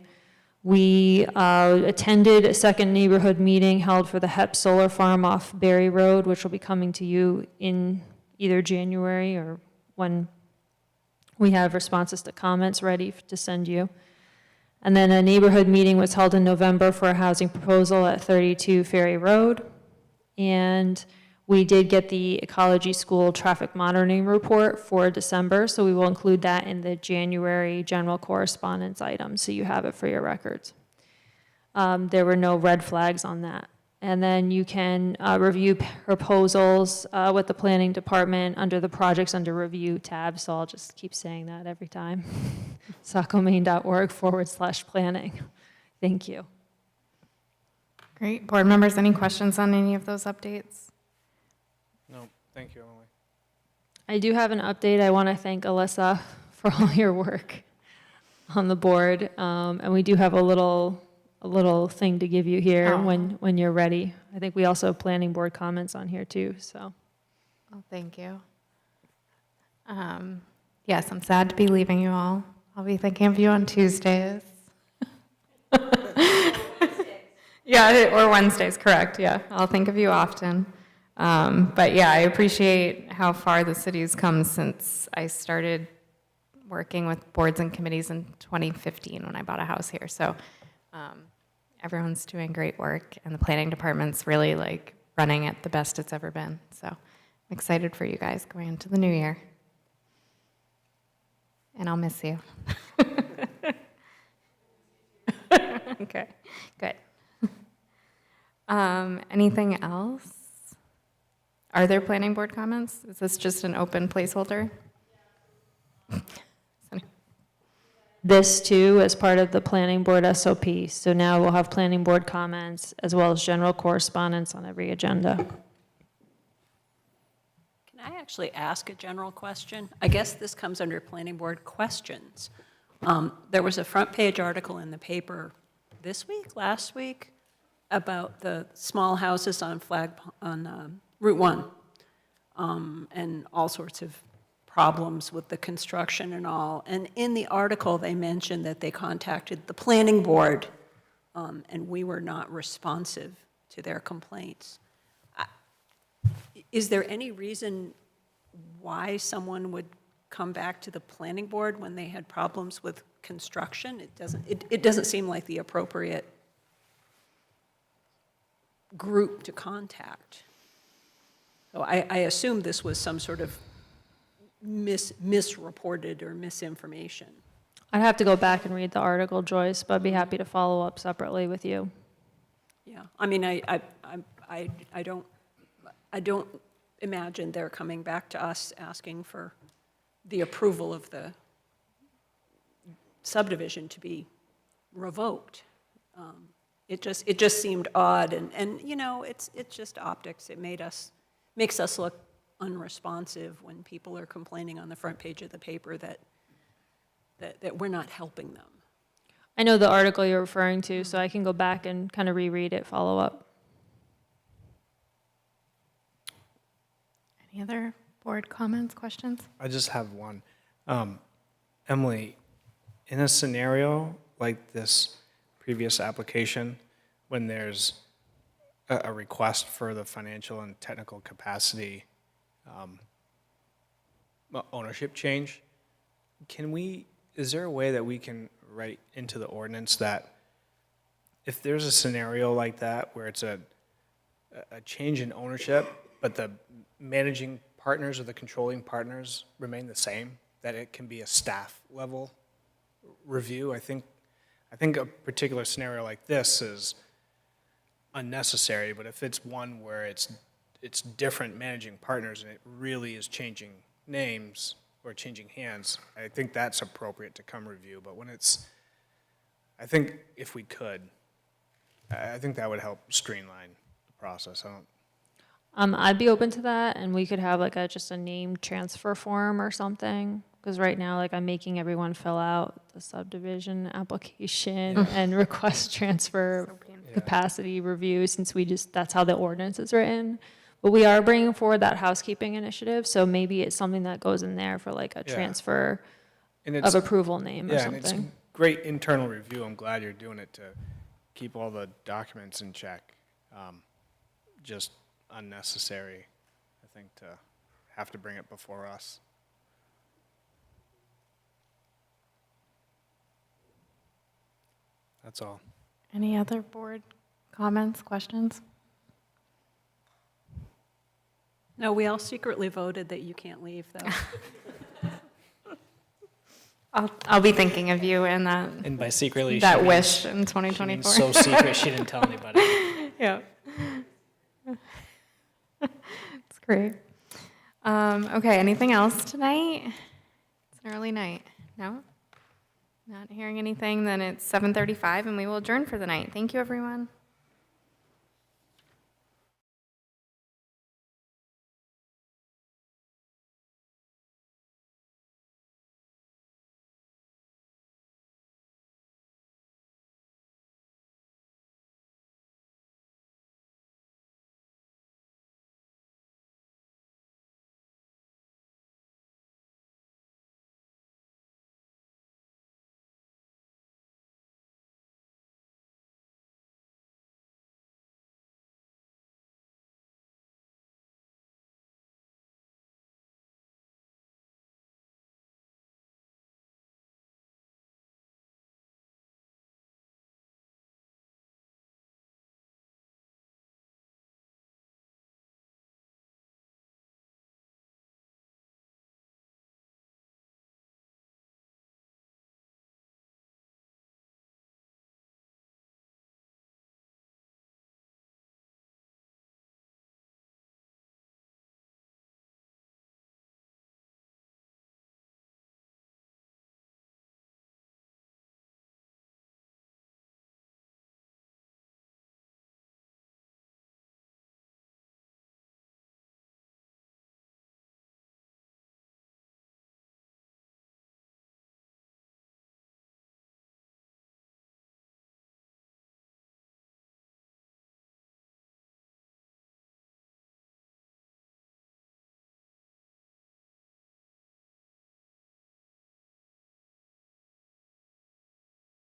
We attended a second neighborhood meeting held for the HEP Solar Farm off Berry Road, which will be coming to you in either January or when we have responses to comments ready to send you. And then a neighborhood meeting was held in November for a housing proposal at 32 Ferry Road. And we did get the ecology school traffic monitoring report for December, so we will include that in the January general correspondence item, so you have it for your records. There were no red flags on that. And then you can review proposals with the planning department under the projects under review tab, so I'll just keep saying that every time. sacomaine.org/planning. Thank you. Great. Board members, any questions on any of those updates? No, thank you, Emily. I do have an update. I want to thank Alyssa for all your work on the board. And we do have a little thing to give you here when you're ready. I think we also have planning board comments on here too, so. Oh, thank you. Yes, I'm sad to be leaving you all. I'll be thinking of you on Tuesdays. Yeah, or Wednesdays, correct, yeah. I'll think of you often. But yeah, I appreciate how far the city's come since I started working with boards and committees in 2015 when I bought a house here. So everyone's doing great work, and the planning department's really like running it the best it's ever been. So I'm excited for you guys going into the new year. And I'll miss you. Okay, good. Anything else? Are there planning board comments? Is this just an open placeholder? This too is part of the planning board SOP. So now we'll have planning board comments as well as general correspondence on every agenda. Can I actually ask a general question? I guess this comes under planning board questions. There was a front page article in the paper this week, last week, about the small houses on Route 1, and all sorts of problems with the construction and all. And in the article, they mentioned that they contacted the planning board, and we were not responsive to their complaints. Is there any reason why someone would come back to the planning board when they had problems with construction? It doesn't seem like the appropriate group to contact. So I assume this was some sort of misreported or misinformation. I'd have to go back and read the article, Joyce, but I'd be happy to follow up separately with you. Yeah, I mean, I don't imagine they're coming back to us asking for the approval of the subdivision to be revoked. It just seemed odd, and you know, it's just optics. It makes us look unresponsive when people are complaining on the front page of the paper that we're not helping them. I know the article you're referring to, so I can go back and kind of reread it, follow up. Any other board comments, questions? I just have one. Emily, in a scenario like this previous application, when there's a request for the financial and technical capacity ownership change, is there a way that we can write into the ordinance that if there's a scenario like that where it's a change in ownership, but the managing partners or the controlling partners remain the same, that it can be a staff level review? I think a particular scenario like this is unnecessary, but if it's one where it's different managing partners and it really is changing names or changing hands, I think that's appropriate to come review. But when I think if we could, I think that would help streamline the process. I'd be open to that, and we could have like just a name transfer form or something. Because right now, like, I'm making everyone fill out the subdivision application and request transfer capacity review, since that's how the ordinance is written. But we are bringing forward that housekeeping initiative, so maybe it's something that goes in there for like a transfer of approval name or something. And it's great internal review. I'm glad you're doing it to keep all the documents in check. Just unnecessary, I think, to have to bring it before us. That's all. Any other board comments, questions? No, we all secretly voted that you can't leave, though. I'll be thinking of you and that And by secretly, that she wish means- in 2024. she means so secret she didn't tell anybody. Yeah. It's great. Okay, anything else tonight? It's an early night. No? Not hearing anything, then it's 7:35 and we will adjourn for the night. Thank you, everyone.